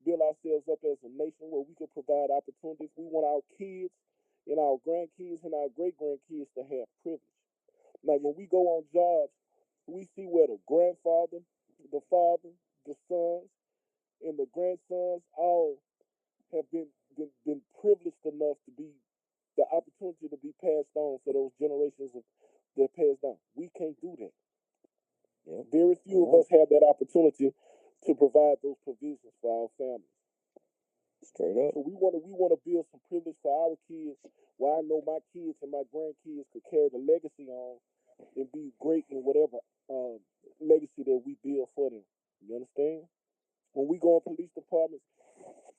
build ourselves up as a nation where we can provide opportunities. We want our kids and our grandkids and our great grandkids to have privilege. Like when we go on jobs, we see where the grandfather, the father, the sons, and the grandsons all have been privileged enough to be the opportunity to be passed on for those generations that passed down. We can't do that. Yep. Very few of us have that opportunity to provide those provisions for our families. Straight up. So we want to build some privilege for our kids. Where I know my kids and my grandkids could carry the legacy on and be great in whatever legacy that we build for them. You understand? When we go in police departments,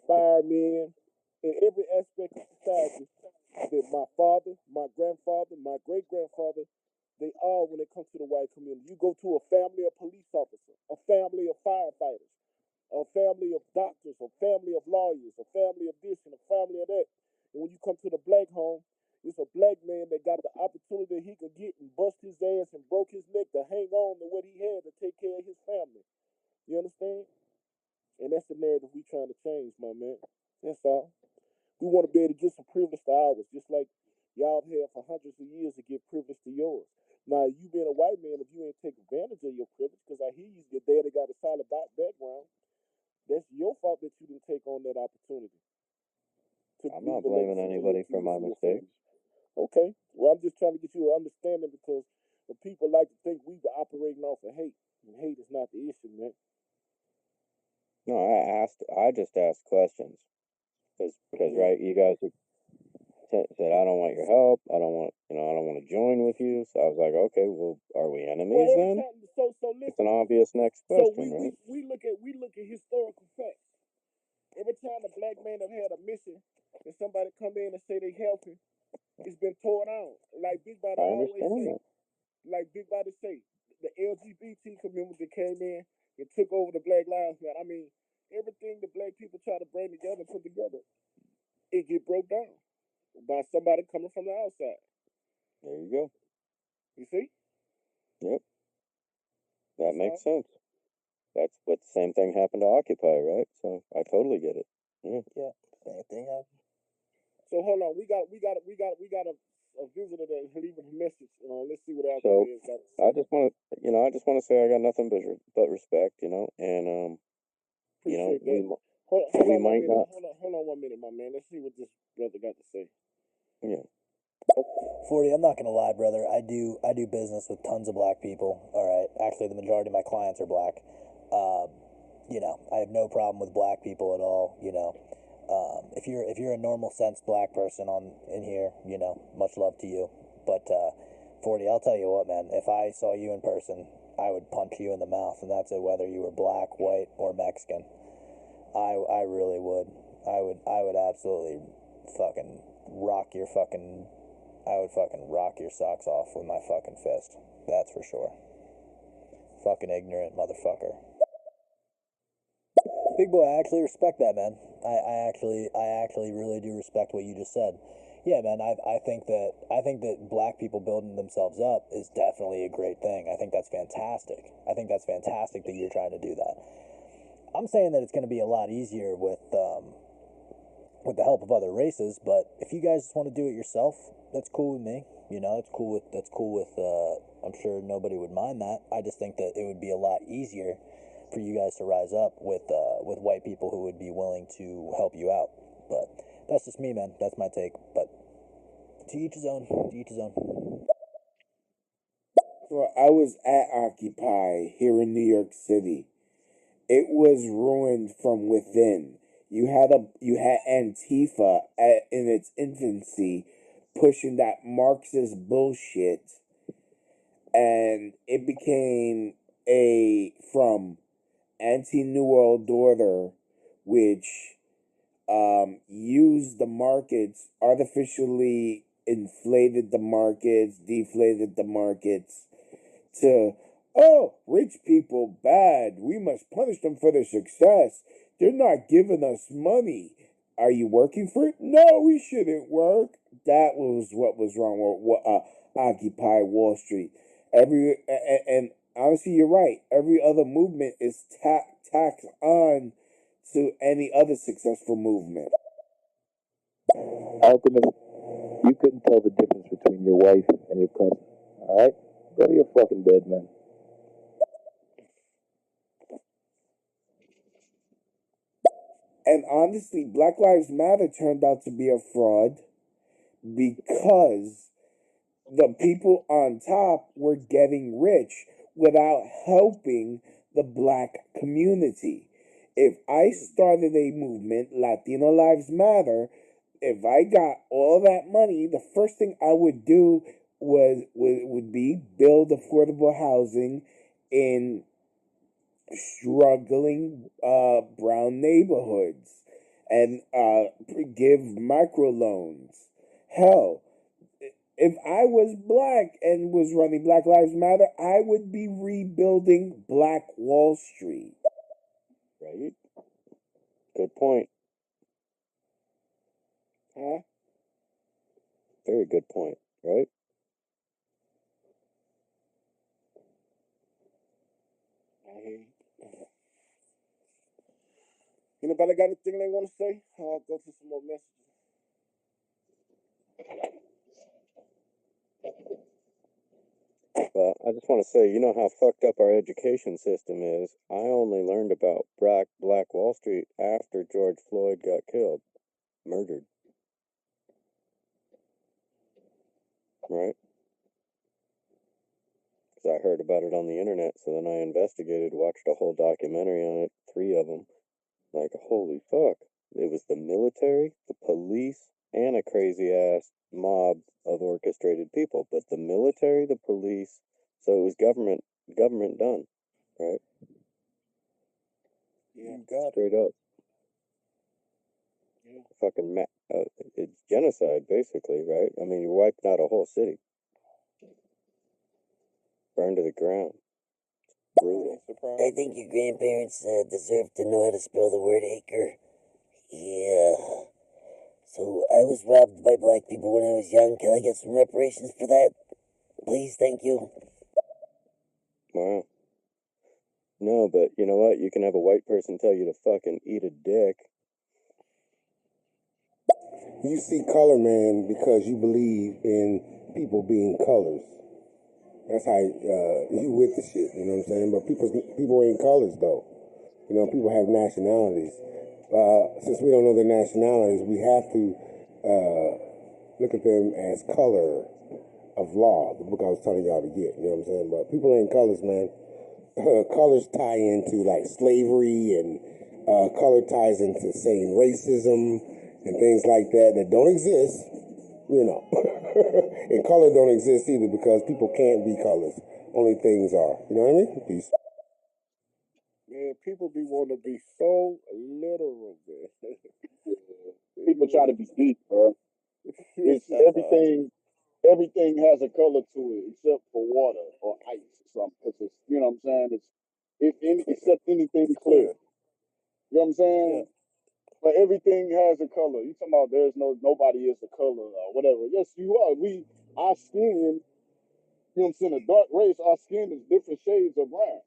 firemen, in every aspect of society, that my father, my grandfather, my great grandfather, they all, when it comes to the white community, you go to a family of police officers, a family of firefighters, a family of doctors, a family of lawyers, a family of this and a family of that. And when you come to the black home, it's a black man that got the opportunity that he could get and bust his ass and broke his neck to hang on to what he had to take care of his family. You understand? And that's the narrative we trying to change, my man. That's all. We want to be able to get some privilege to ours, just like y'all have had for hundreds of years to get privilege to yours. Now, you being a white man, if you ain't take advantage of your privilege, because I hear your daddy got a solid background, that's your fault that you didn't take on that opportunity. I'm not blaming anybody for my mistakes. Okay. Well, I'm just trying to get you an understanding because the people like to think we were operating off of hate, and hate is not the issue, man. No, I just asked questions because right, you guys said I don't want your help. I don't want to join with you. So I was like, okay, well, are we enemies then? So listen, it's an obvious next question, right? We look at historical facts. Every time a black man have had a mission and somebody come in and say they helping, it's been torn down. Like Big Body always say, the LGBT community came in and took over the Black Lives Matter. I mean, everything the black people try to bring together, put together, it get broke down by somebody coming from the outside. There you go. You see? Yep. That makes sense. That's what the same thing happened to Occupy, right? So I totally get it. Yeah. Yeah. Same thing happened. So hold on, we got a visitor that's leaving a message. Let's see what else so is. I just want to say I got nothing but respect, and appreciate that. Hold on 1 minute, my man. Let's see what this brother got to say. Yeah. 40, I'm not gonna lie, brother. I do business with tons of black people. All right, actually, the majority of my clients are black. I have no problem with black people at all. If you're a normal sense black person in here, much love to you. But 40, I'll tell you what, man. If I saw you in person, I would punch you in the mouth, and that's it, whether you were black, white, or Mexican. I really would. I would absolutely fucking rock your fucking. I would fucking rock your socks off with my fucking fist. That's for sure. Fucking ignorant motherfucker. Big boy, I actually respect that, man. I actually really do respect what you just said. Yeah, man, I think that black people building themselves up is definitely a great thing. I think that's fantastic. I think that's fantastic that you're trying to do that. I'm saying that it's going to be a lot easier with the help of other races, but if you guys just want to do it yourself, that's cool with me. That's cool with I'm sure nobody would mind that. I just think that it would be a lot easier for you guys to rise up with white people who would be willing to help you out. But that's just me, man. That's my take. But to each his own. To each his own. So I was at Occupy here in New York City. It was ruined from within. You had Antifa in its infancy pushing that Marxist bullshit, and it became from anti-New World Order, which used the markets, artificially inflated the markets, deflated the markets, to, rich people bad, we must punish them for their success. They're not giving us money. Are you working for it? No, we shouldn't work. That was what was wrong with Occupy Wall Street. And honestly, you're right. Every other movement is tacked on to any other successful movement. Alchemist, you couldn't tell the difference between your wife and your cousin. All right? Go to your fucking bed, man. And honestly, Black Lives Matter turned out to be a fraud because the people on top were getting rich without helping the black community. If I started a movement, Latino Lives Matter, if I got all that money, the first thing I would do would be build affordable housing in struggling brown neighborhoods and give microloans. Hell, if I was black and was running Black Lives Matter, I would be rebuilding Black Wall Street. Right? Good point. Huh? Very good point, right? I hear you. Anybody got anything they want to say? I'll go to some more messages. Well, I just want to say, you know how fucked up our education system is. I only learned about Black Wall Street after George Floyd got killed, murdered. Right? Because I heard about it on the internet, so then I investigated, watched a whole documentary on it, 3 of them. Like, holy fuck. It was the military, the police, and a crazy ass mob of orchestrated people. But the military, the police, so it was government done, right? Yeah, you got straight up. Yeah. Fucking it's genocide, basically, right? I mean, you're wiping out a whole city, burned to the ground. Brutal. I think your grandparents deserve to know how to spell the word acre. Yeah. So I was robbed by black people when I was young. Can I get some reparations for that? Please, thank you. Wow. No, but you know what? You can have a white person tell you to fucking eat a dick. You see color, man, because you believe in people being colors. That's how you with the shit, you know what I'm saying? But people ain't colors, though. You know, people have nationalities. Since we don't know their nationalities, we have to look at them as color of law, the book I was telling y'all to get, you know what I'm saying? But people ain't colors, man. colors tie into like slavery, and color ties into saying racism and things like that don't exist, you know. And color don't exist either because people can't be colors. Only things are. You know what I mean? Peace. Man, people be wanting to be so literal, man. People try to be deep, bro. It's everything has a color to it except for water or ice or something. Cause it's, you know what I'm saying? Except anything clear. You know what I'm saying? Yeah. But everything has a color. You talking about nobody is a color or whatever. Yes, you are. Our skin, you know what I'm saying, a dark race, our skin is different shades of brown.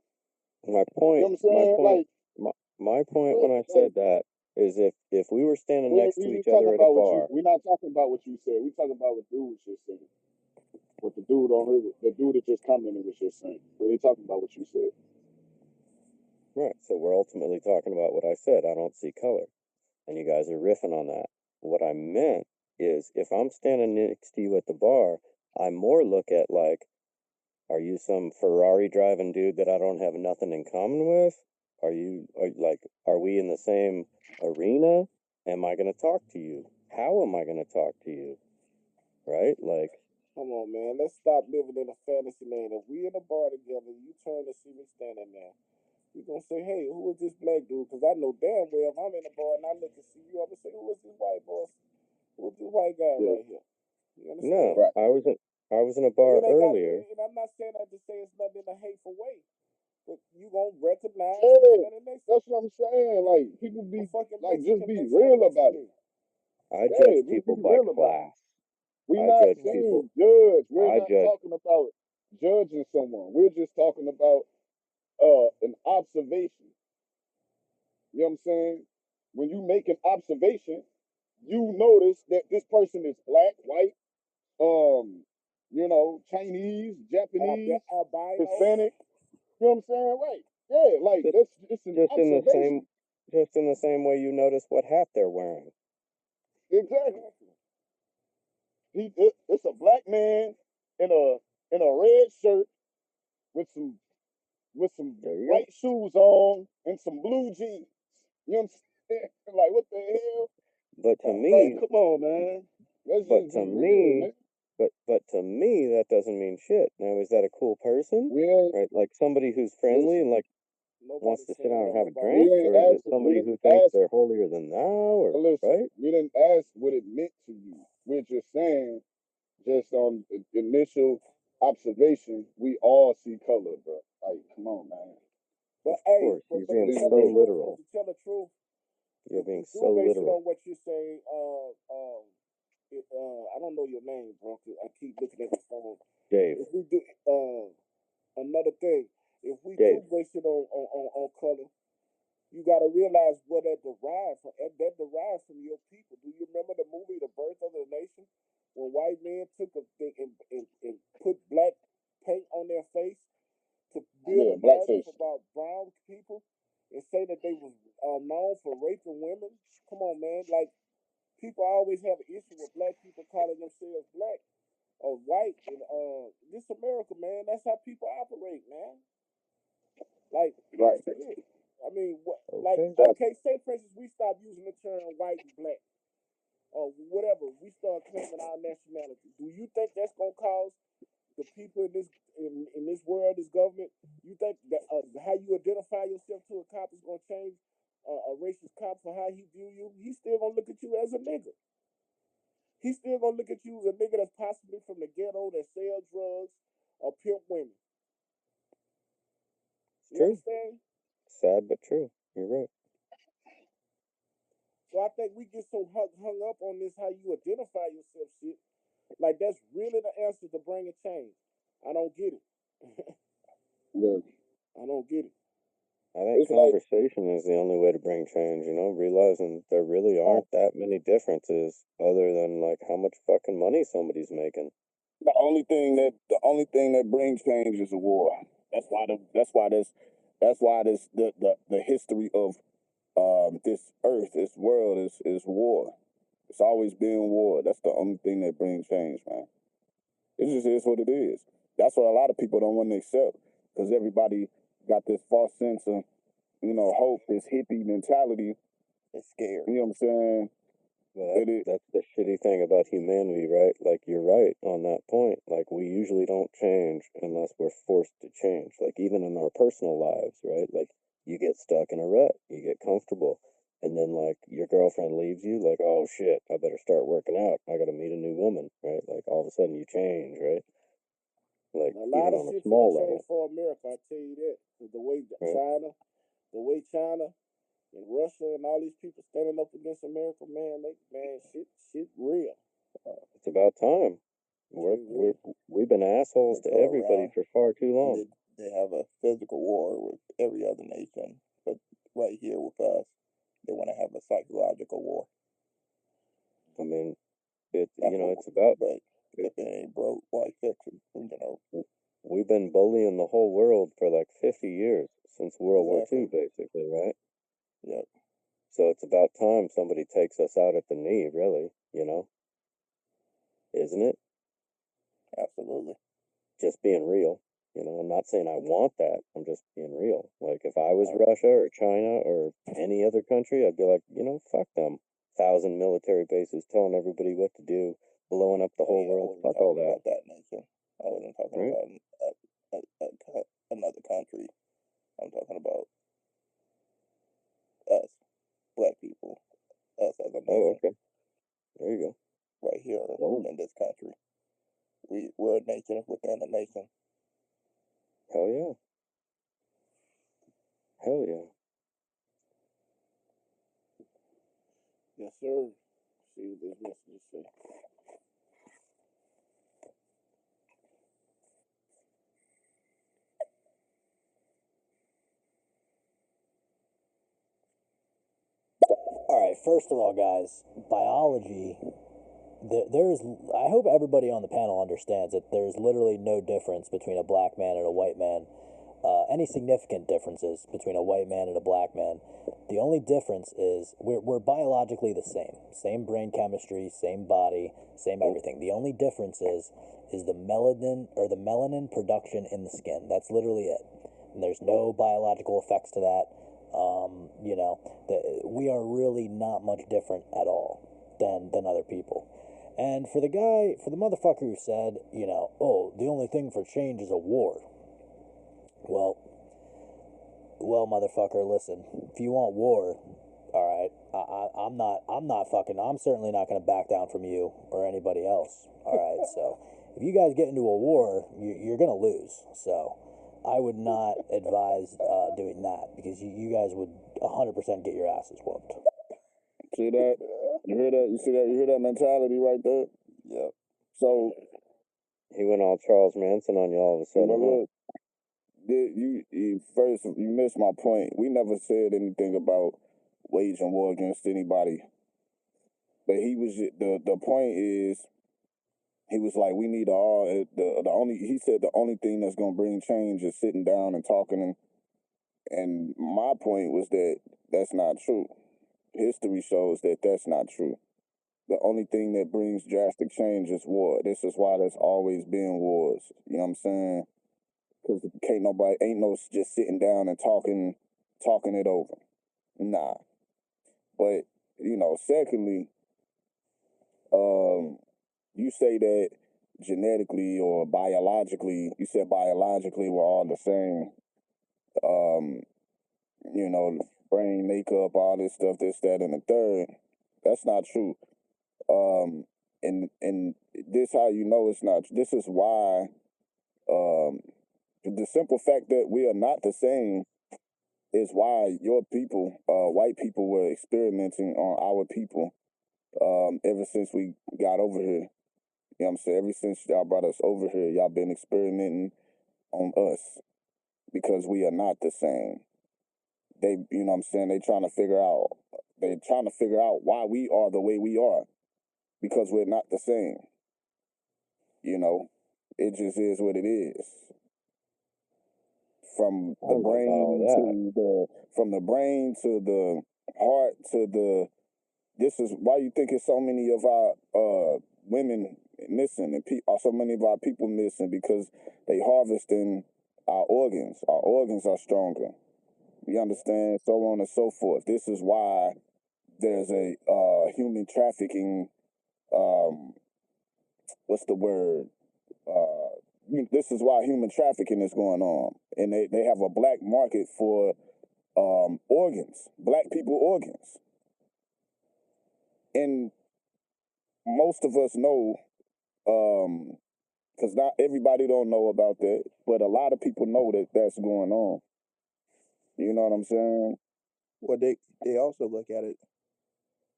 My You know point, what I'm saying? Like, my point when I said that is if we were standing next to each other at a bar. We're not talking about what you said. We're talking about what dude just said. What the dude that just commented was just saying. We ain't talking about what you said. Right. So we're ultimately talking about what I said. I don't see color. And you guys are riffing on that. What I meant is if I'm standing next to you at the bar, I more look at like, are you some Ferrari driving dude that I don't have nothing in common with? Are we in the same arena? Am I going to talk to you? How am I going to talk to you? Right? Like, Come on, man. Let's stop living in a fantasy land. If we in a bar together, you turn to see me standing there, you gonna say, "Hey, who is this black dude?" Because I know damn well if I'm in a bar and I look and see you, I'm gonna say, "Who is this white boy? Who is this white guy right here?" You understand? no, I was in a bar It ain't got, earlier. and I'm not saying that to say it's nothing in a hateful way, but you gonna recognize That's what I'm saying. Like, people be fucking like, just Mexican be next real to about it. me. I judge Just be people by real about it. class. We I not judge people. saying judge. We're I not judge. talking about judging someone. We're just talking about an observation. You know what I'm saying? When you make an observation, you notice that this person is black, white, Chinese, Japanese, albino, Hispanic. You know what I'm saying? Right. Yeah, like that's it's an observation. Just in the same way you notice what hat they're wearing. Exactly. It's a black man in a red shirt with some white shoes on and some blue jeans. You know what I'm saying? Like, what the hell? But to me, like, come on, man. Let's but just to be real, me, man. but to me, that doesn't mean shit. Now, is that a cool person? Right, like somebody who's friendly and like wants to sit down and have a drink, or is it somebody who thinks they're holier than thou, or right? We didn't ask what it meant to you. We're just saying, just on initial observation, we all see color, bro. Like, come on, man. But of course, you're being so literal. To tell the truth, you're being if so we do base literal. it on what you say, I don't know your name, bro. I keep looking at the phone. Dave. If we do, another thing, if we Dave. do base it on color, you got to realize where that derives from. That derives from your people. Do you remember the movie The Birth of the Nation, when white men took a thing and put black paint on their face to build a narrative about brown people and say that they was known for raping women? Come on, man. Like, people always have an issue with black people calling themselves black or white. And this America, man, that's how people operate, man. Like, right. I mean, what? Okay. Like, okay, say for instance, we stop using the term white and black, or whatever. We start claiming our nationality. Do you think that's gonna cause the people in this world, this government? You think that how you identify yourself to a cop is gonna change a racist cop for how he view you? He's still gonna look at you as a nigga. He's still gonna look at you as a nigga that's possibly from the ghetto that sell drugs or pimp women. You understand? Sad but true. You're right. So I think we get so hung up on this how you identify yourself shit. Like, that's really the answer to bringing change. I don't get it. Yeah. I don't get it. I think conversation is the only way to bring change, realizing there really aren't that many differences other than like how much fucking money somebody's making. The only thing that brings change is a war. That's why the history of this earth, this world is war. It's always been war. That's the only thing that brings change, man. It just is what it is. That's what a lot of people don't want to accept, because everybody got this false sense of, hope, this hippie mentality. It's scared. You know what I'm saying? Well, that's the shitty thing about humanity, right? Like, you're right on that point. Like, we usually don't change unless we're forced to change. Like, even in our personal lives, right? Like, you get stuck in a rut, you get comfortable, and then, like, your girlfriend leaves you, like, oh shit, I better start working out. I gotta meet a new woman, right? Like, all of a sudden you change, right? Like, A lot even of on a shit small finna change level. for America, I tell you that. 'Cause the way Right. China and Russia and all these people standing up against America, man, shit real. It's about time. We've been assholes They to go everybody around for far too and long. they have a physical war with every other nation, but right here with us, they want to have a psychological war. I mean, That's it's about. But if it ain't broke, why fix it? We've been bullying the whole world for like 50 years, since World War II, basically, right? Yep. So it's about time somebody takes us out at the knee, really, isn't it? Absolutely. Just being real. I'm not saying I want that. I'm just being real. Like, if I was Russia or China or any other country, I'd be like, fuck them. 1,000 military bases telling everybody what to do, blowing up the whole world. Fuck all that. About that nation. I wasn't talking Right? about another country. I'm talking about us, black people, us as a nation. Oh, okay. There you go. Right here in this country. We're a nation within a nation. Hell yeah. Hell yeah. Yes, sir. See what this message say. All right, first of all, guys, biology. There's. I hope everybody on the panel understands that there's literally no difference between a black man and a white man. Any significant differences between a white man and a black man. The only difference is we're biologically the same. Same brain chemistry, same body, same everything. The only difference is the melanin production in the skin. That's literally it. And there's no biological effects to that. We are really not much different at all than other people. And for the motherfucker who said, oh, the only thing for change is a war. Well, motherfucker, listen. If you want war, all right. I'm certainly not going to back down from you or anybody else. All right. So if you guys get into a war, you're going to lose. So I would not advise doing that, because you guys would 100% get your asses whooped. See that? You hear that? You see that? You hear that mentality right there? Yep. So he went all Charles Manson on you all of a sudden. Look, you missed my point. We never said anything about waging war against anybody. But the point is, he was like, we need he said the only thing that's gonna bring change is sitting down and talking, and my point was that that's not true. History shows that that's not true. The only thing that brings drastic change is war. This is why there's always been wars. You know what I'm saying? Because ain't no just sitting down and talking it over. Nah. But, secondly, you say that genetically or biologically, you said biologically we're all the same. Brain makeup, all this stuff, this, that, and the third. That's not true. And this how you know it's not. This is why the simple fact that we are not the same is why your people, white people, were experimenting on our people ever since we got over here. You know what I'm saying? Ever since y'all brought us over here, y'all been experimenting on us because we are not the same. You know what I'm saying? They're trying to figure out why we are the way we are, because we're not the same. It just is what it is. From the brain to the heart to the. This is why you think it's so many of our women missing and so many of our people missing, because they harvesting our organs are stronger. You understand? So on and so forth. This is why there's a human trafficking. What's the word? This is why human trafficking is going on, and they have a black market for organs, black people organs, and most of us know, because not everybody don't know about that, but a lot of people know that that's going on. You know what I'm saying? Well, they also look at it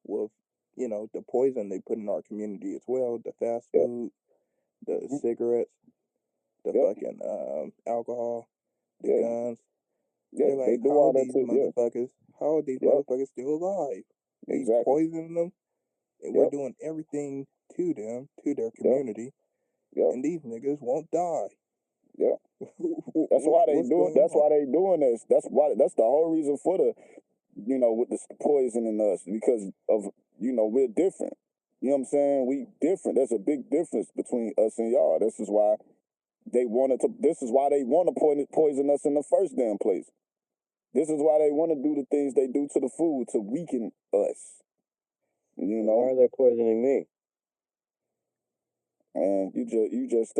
with, you know, the poison they put in our community as well, the fast food, the cigarettes, the fucking alcohol, the guns. Yeah, They're like, they do all that too. How are these motherfuckers still alive? We Exactly. poisoning them, and we're doing everything to them, to their community, and these niggas won't die. Yeah. That's why they do it. That's why they doing this. That's the whole reason for the, you know, with the poisoning us, because of, you know, we're different. You know what I'm saying? We different. There's a big difference between us and y'all. This is why they want to poison us in the first damn place. This is why they want to do the things they do to the food to weaken us. You know? Why are they poisoning me? Man, you just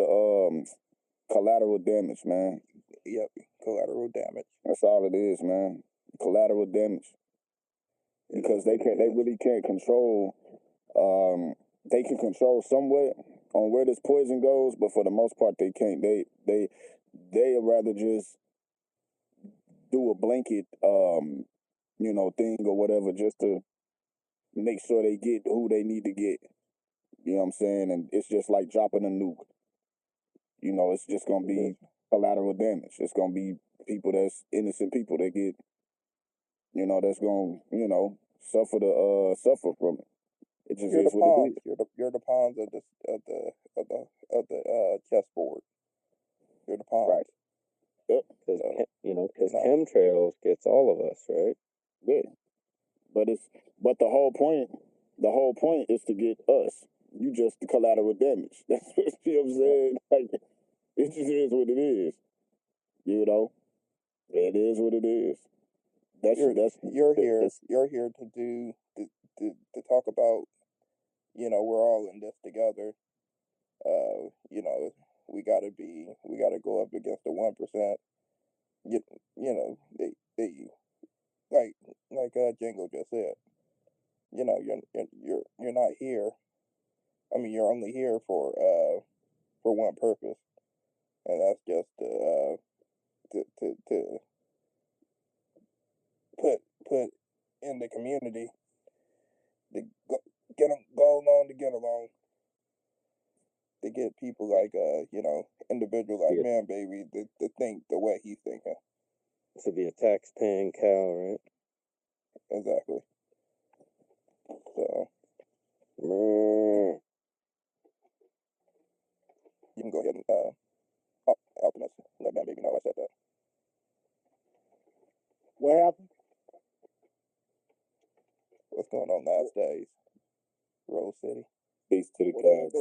collateral damage, man. Yep, collateral damage. That's all it is, man. Collateral damage. Because they really can't control. They can control somewhat on where this poison goes, but for the most part, they can't. They'd rather just do a blanket, you know, thing or whatever, just to make sure they get who they need to get. You know what I'm saying? And it's just like dropping a nuke. You know, it's just gonna be collateral damage. It's gonna be people that's innocent people that get, you know, that's gonna, you know, suffer from it. It just is what it is. You're the pawns of the chessboard. You're the pawns. Right. Yep. Because chemtrails gets all of us, right? Yeah. But the whole point is to get us. You just the collateral damage. That's what, you know what I'm saying? Like, it just is what it is. You know? It is what it is. You're here to talk about, you know, we're all in this together. You know, we gotta go up against the 1%. You know, they like Django just said. You know, you're not here. I mean, you're only here for one purpose, and that's just to put in the community to go along to get along, to get people like you know, individual like Man Baby to think the way he's thinking. To be a tax-paying cow, right? Exactly. So you can go ahead and Alchemist, let Man Baby know I said that. What happened? What's going on last days? Rose City. Peace to the gods.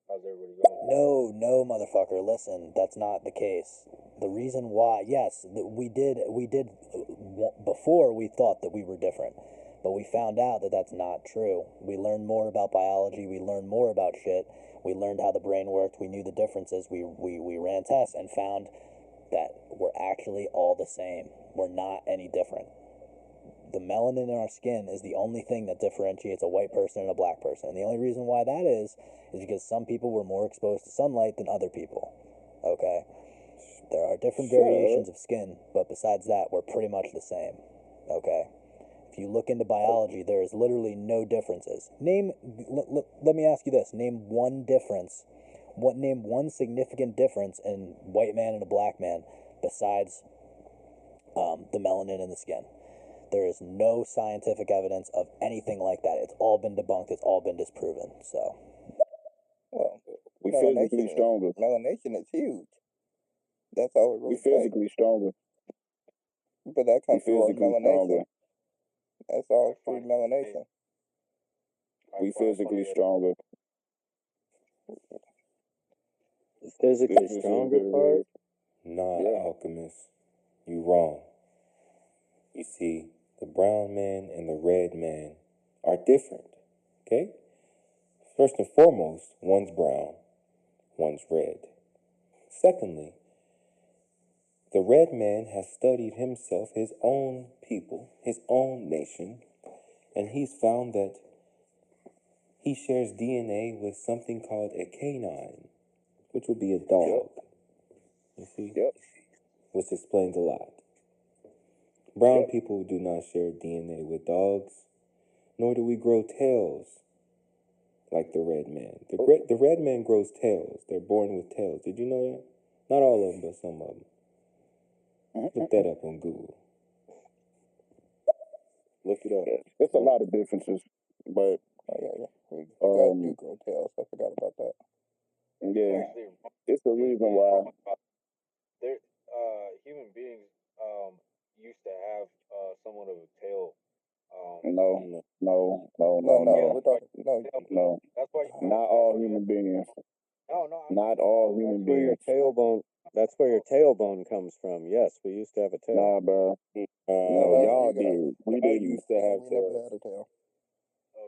How's everybody going? No, motherfucker. Listen, that's not the case. The reason why, yes, we did. Before we thought that we were different, but we found out that that's not true. We learned more about biology. We learned more about shit. We learned how the brain worked. We knew the differences. We ran tests and found that we're actually all the same. We're not any different. The melanin in our skin is the only thing that differentiates a white person and a black person. And the only reason why that is because some people were more exposed to sunlight than other people. Okay? There are different variations of skin, but besides that, we're pretty much the same. Okay? If you look into biology, there is literally no differences. Let me ask you this. Name one difference. Name one significant difference in white man and a black man besides the melanin in the skin. There is no scientific evidence of anything like that. It's all been debunked. It's all been disproven. So, well, we physically stronger. Melanation is huge. That's all it really takes. We physically stronger. But that comes through our melanation. That's all through melanation. We physically stronger. The physically stronger part? Nah, Alchemist, you wrong. You see, the brown man and the red man are different, okay? First and foremost, one's brown, one's red. Secondly, the red man has studied himself, his own people, his own nation, and he's found that he shares DNA with something called a canine, which would be a dog. You see? Which explains a lot. Brown people do not share DNA with dogs, nor do we grow tails like the red man. The red man grows tails. They're born with tails. Did you know that? Not all of them, but some of them. Look that up on Google. Look it up. It's a lot of differences, but we do grow tails. I forgot about that. Yeah, it's the reason why. There, human beings used to have somewhat of a tail. No. We're talking No. That's why. Not all human beings. No. Not all human beings. That's where your tailbone comes from. Yes, we used to have a tail. Nah, bro. No, y'all did. We didn't used to have we tails. never had a tail.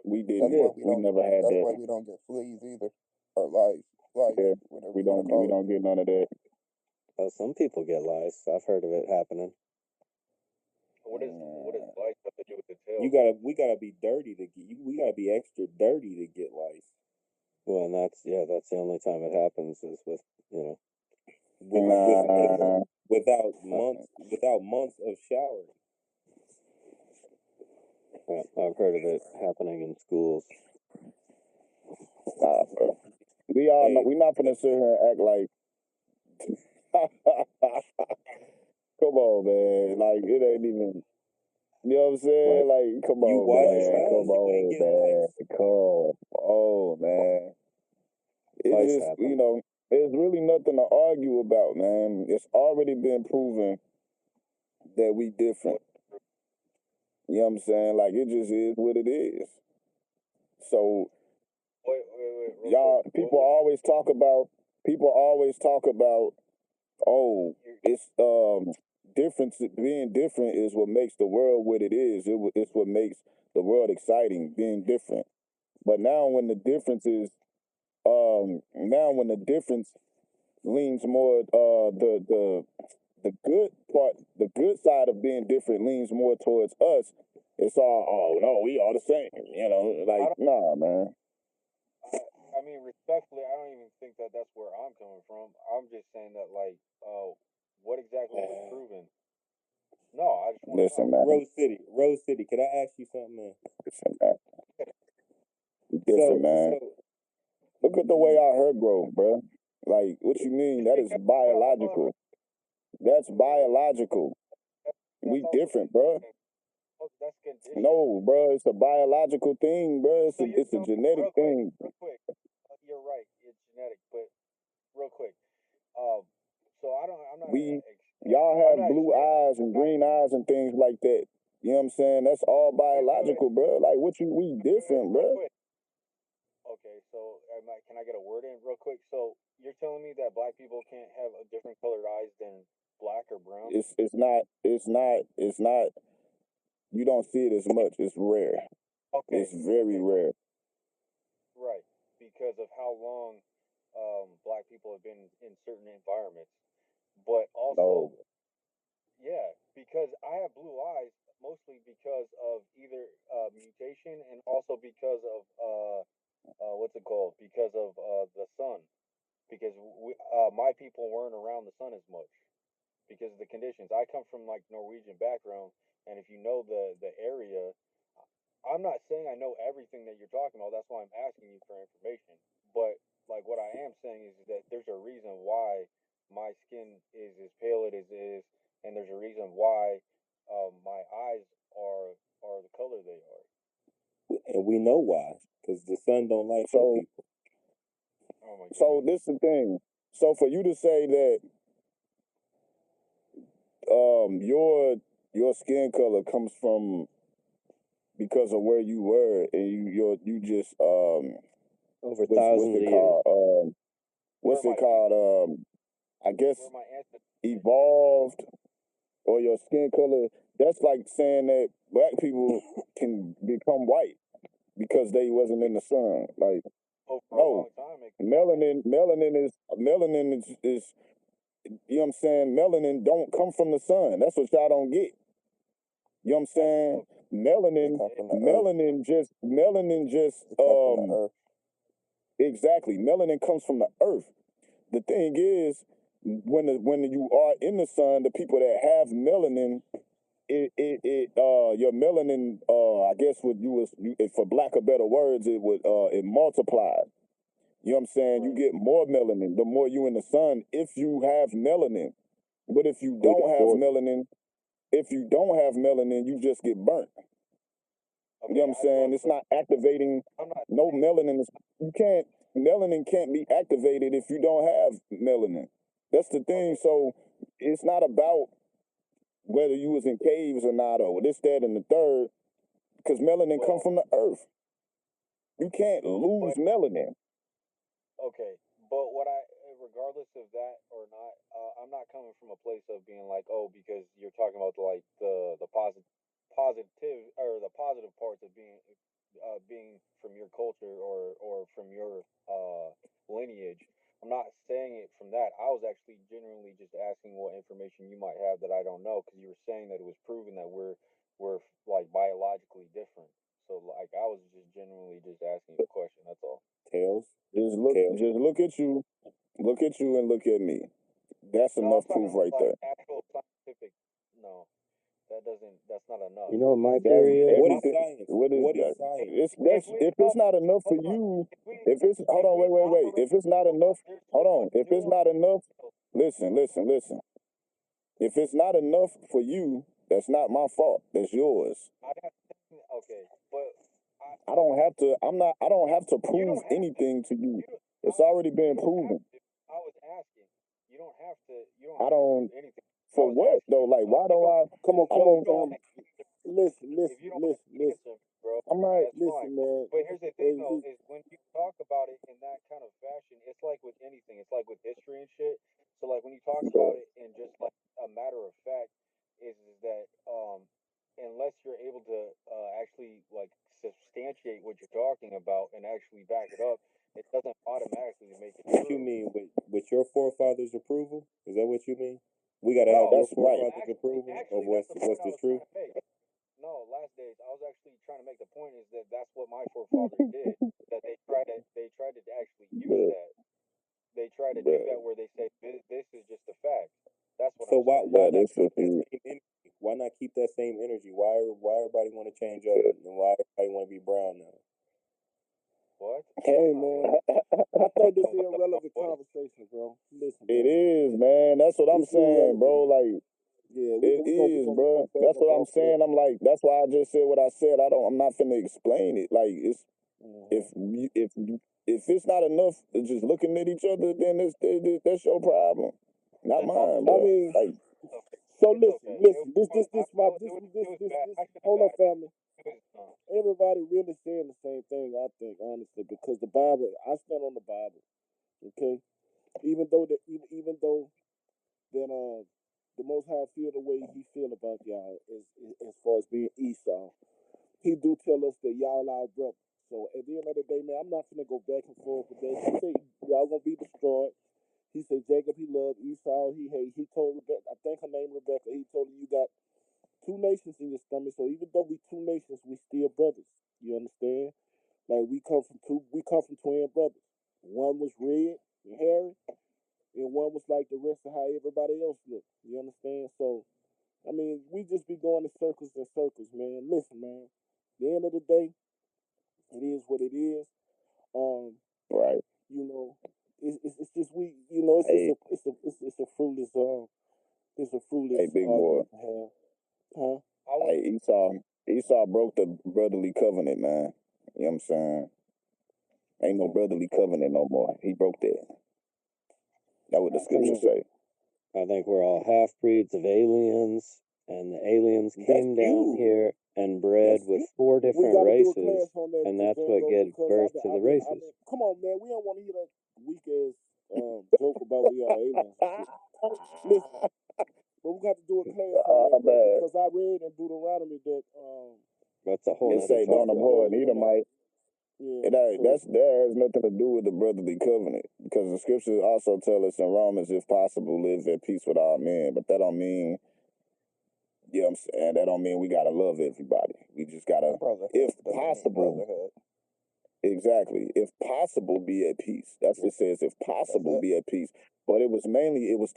We didn't. We never had That's that. why we don't get fleas either, or lice. Yeah, whatever we you wanna don't. call We it. don't get none of that. Oh, some people get lice. I've heard of it happening. What does lice have to do with the tail? We gotta be dirty to get. We gotta be extra dirty to get lice. Well, and that's the only time it happens is with without months of showering. Well, I've heard of it happening in schools. Nah, bro. We all know. We're not gonna sit here and act like. Come on, man. Like it ain't even. You know what I'm saying? Like, come on, man. Come on, man. Come on, man. It's just, there's really nothing to argue about, man. It's already been proven that we different. You know what I'm saying? Like, it just is what it is. So, y'all, people always talk about, oh, it's, being different is what makes the world what it is. It's what makes the world exciting, being different. But now when the difference is, leans more, the good part, the good side of being different leans more towards us. It's all, oh no, we all the same. Nah, man. I mean, respectfully, I don't even think that that's where I'm coming from. I'm just saying that, like, what exactly was proven? No, I just want to know. Rose City, could I ask you something, man? Listen, man. Different, man. Look at the way our hair grow, bro. Like, what you mean? That is biological. That's biological. We different, bro. No, bro, it's a biological thing, bro. It's a genetic thing. Real quick, you're right. It's genetic, but real quick. So I'm not. Y'all have blue eyes and green eyes and things like that. You know what I'm saying? That's all biological, bro. Like, we different, bro. Okay, so can I get a word in real quick? So you're telling me that black people can't have a different colored eyes than black or brown? It's not. You don't see it as much. It's rare. Okay. It's very rare. Right, because of how long black people have been in certain environments, but also, yeah, because I have blue eyes mostly because of either mutation and also because of what's it called? Because of the sun, because my people weren't around the sun as much because of the conditions. I come from like Norwegian background, and if you know the area, I'm not saying I know everything that you're talking about. That's why I'm asking you for information. But like what I am saying is that there's a reason why my skin is as pale it is, and there's a reason why my eyes are the color they are. And we know why, because the sun don't like some people. So this is the thing. So for you to say that your skin color comes from because of where you were and you just over thousands of years. what's it called? I guess evolved, or your skin color. That's like saying that black people can become white because they wasn't in the sun. Like, no, melanin is you know what I'm saying? Melanin don't come from the sun. That's what y'all don't get. You know what I'm saying? Melanin just exactly. Melanin comes from the earth. The thing is, when you are in the sun, the people that have melanin, your melanin, I guess what for lack of better words, it multiplies. You know what I'm saying? You get more melanin the more you in the sun if you have melanin. But if you don't have melanin, you just get burnt. You know what I'm saying? It's not activating. No melanin is. Melanin can't be activated if you don't have melanin. That's the thing. So it's not about whether you was in caves or not, or this, that, and the third, because melanin comes from the earth. You can't lose melanin. Okay, but regardless of that or not, I'm not coming from a place of being like, oh, because you're talking about like the positive or the positive parts of being from your culture or from your lineage. I'm not saying it from that. I was actually genuinely just asking what information you might have that I don't know, because you were saying that it was proven that we're like biologically different. So like I was just genuinely just asking a question. That's all. Tails. Just look at you. Look at you and look at me. That's enough proof right there. Actual scientific. No, that's not enough. You know what my theory is? What is science? What is science? If it's not enough for you, hold on, wait. If it's not enough, hold on. If it's not enough, listen. If it's not enough for you, that's not my fault. That's yours. Okay, but I don't have to. I don't have to prove anything to you. It's already been proven. I was asking. You don't have to. I don't. Do anything. For what though? Like, why do I? Come on. Listen, bro. I'm not. Listen, man. But here's the thing, though, is when you talk about it in that kind of fashion, it's like with anything. It's like with history and shit. So, like, when you talk about it in just like a matter of fact, is that unless you're able to actually like substantiate what you're talking about and actually back it up, it doesn't automatically make it true. You mean with your forefathers' approval? Is that what you mean? We gotta have your forefathers' approval of what's the truth. No, last days I was actually trying to make the point is that that's what my forefathers did. That they tried to actually use that. They try to do that where they say this is just a fact. That's what. So I'm why not keep that same energy? Why not keep that same energy? Why everybody want to change up and why everybody want to be brown now? What? Hey man, I think this is a relevant conversation, bro. Listen, it is, man. That's what I'm saying, bro. Like, yeah, it is, bro. That's what I'm saying. I'm like, that's why I just said what I said. I'm not finna explain it. Like, it's if it's not enough to just looking at each other, then that's your problem, not mine, bro. I mean, like, so listen. This. Hold on, family. Everybody really saying the same thing, I think, honestly, because the Bible. I stand on the Bible. Okay, even though that the Most High feel the way He feel about y'all as far as being Esau, He do tell us that y'all our brother. So at the end of the day, man, I'm not gonna go back and forth with that. He say y'all gonna be destroyed. He said Jacob he loved, Esau he hate. He told Rebecca, I think her name Rebecca. He told her you got two nations in your stomach. So even though we two nations, we still brothers. You understand? Like we come from twin brothers. One was red and hairy, and one was like the rest of how everybody else looked. You understand? So, I mean, we just be going in circles and circles, man. Listen, man. At the end of the day, it is what it is. Right. You know, it's just we. You know, it's a fruitless hey, big boy. argument to have. Huh? Hey, Esau broke the brotherly covenant, man. You know what I'm saying? Ain't no brotherly covenant no more. He broke that. That's what the scriptures say. I think we're all half breeds of aliens, and the aliens came down here and bred with four different races, and that's what gave birth to the races. Come on, man. We don't want to hear that weak ass joke about we are aliens. Listen, but we got to do a class on that, bro, because I read in Deuteronomy that that's a whole. It say don't abhor an Edomite. Yeah, That has nothing to do with the brotherly covenant, because the scriptures also tell us in Romans, if possible, live at peace with all men. But that don't mean, you know what I'm saying, that don't mean we gotta love everybody. We just gotta, if possible, exactly, if possible, be at peace. That's what it says, if possible, be at peace. But it was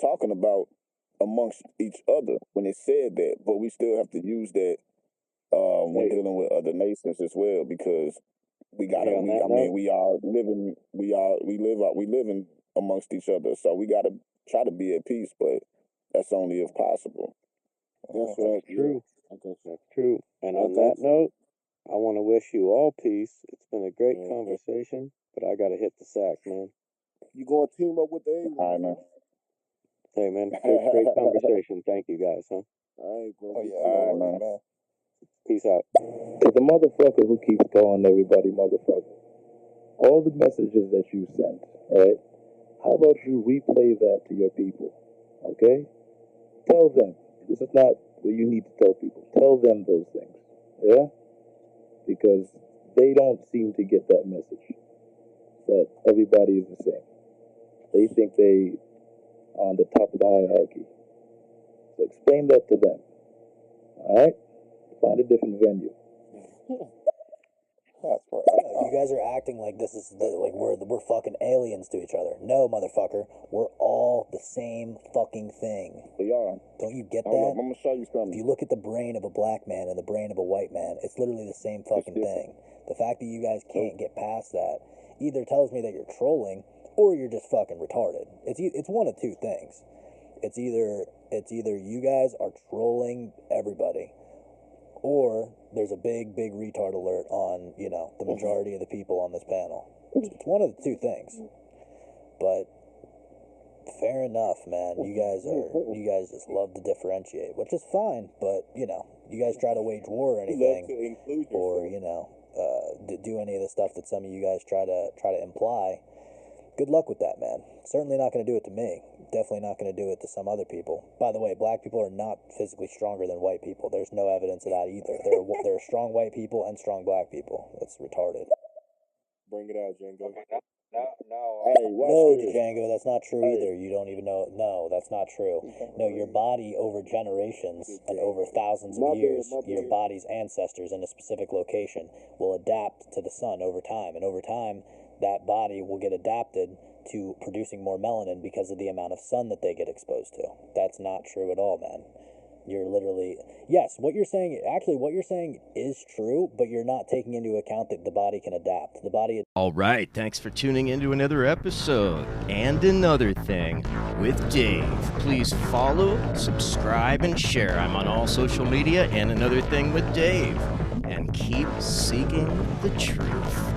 talking about amongst each other when it said that, but we still have to use that when dealing with other nations as well, because we living amongst each other, so we gotta try to be at peace, but that's only if possible. That's right. True. That's true. And on that note, I want to wish you all peace. It's been a great conversation, but I gotta hit the sack, man. You gonna team up with the aliens? I know. Hey, man, great conversation. Thank you guys, huh? All right, bro. Oh yeah, man. Peace out. To the motherfucker who keeps calling everybody motherfucker, all the messages that you sent, right? How about you replay that to your people, okay? Tell them. This is not what you need to tell people. Tell them those things, yeah? Because they don't seem to get that message, that everybody is the same. They think they are on the top of the hierarchy. So explain that to them, all right? Find a different venue. That's right. You guys are acting like this is like we're fucking aliens to each other. No, motherfucker, we're all the same fucking thing. We are. Don't you get that? I'm gonna show you something. If you look at the brain of a black man and the brain of a white man, it's literally the same fucking thing. The fact that you guys can't get past that either tells me that you're trolling or you're just fucking retarded. It's one of two things. It's either you guys are trolling everybody, or there's a big retard alert on, the majority of the people on this panel. It's one of the two things. But fair enough, man. You guys just love to differentiate, which is fine. But you guys try to wage war or anything, or do any of the stuff that some of you guys try to imply. Good luck with that, man. Certainly not going to do it to me. Definitely not going to do it to some other people. By the way, black people are not physically stronger than white people. There's no evidence of that either. There are strong white people and strong black people. That's retarded. Bring it out, Django. No, Django, that's not true either. You don't even know. No, that's not true. No, your body over generations and over thousands of years, your body's ancestors in a specific location will adapt to the sun over time. And over time, that body will get adapted to producing more melanin because of the amount of sun that they get exposed to. That's not true at all, man. You're literally, yes, what you're saying is true, but you're not taking into account that the body can adapt. All right, thanks for tuning into another episode and another thing with Dave. Please follow, subscribe, and share. I'm on all social media and Another Thing with Dave. And keep seeking the truth.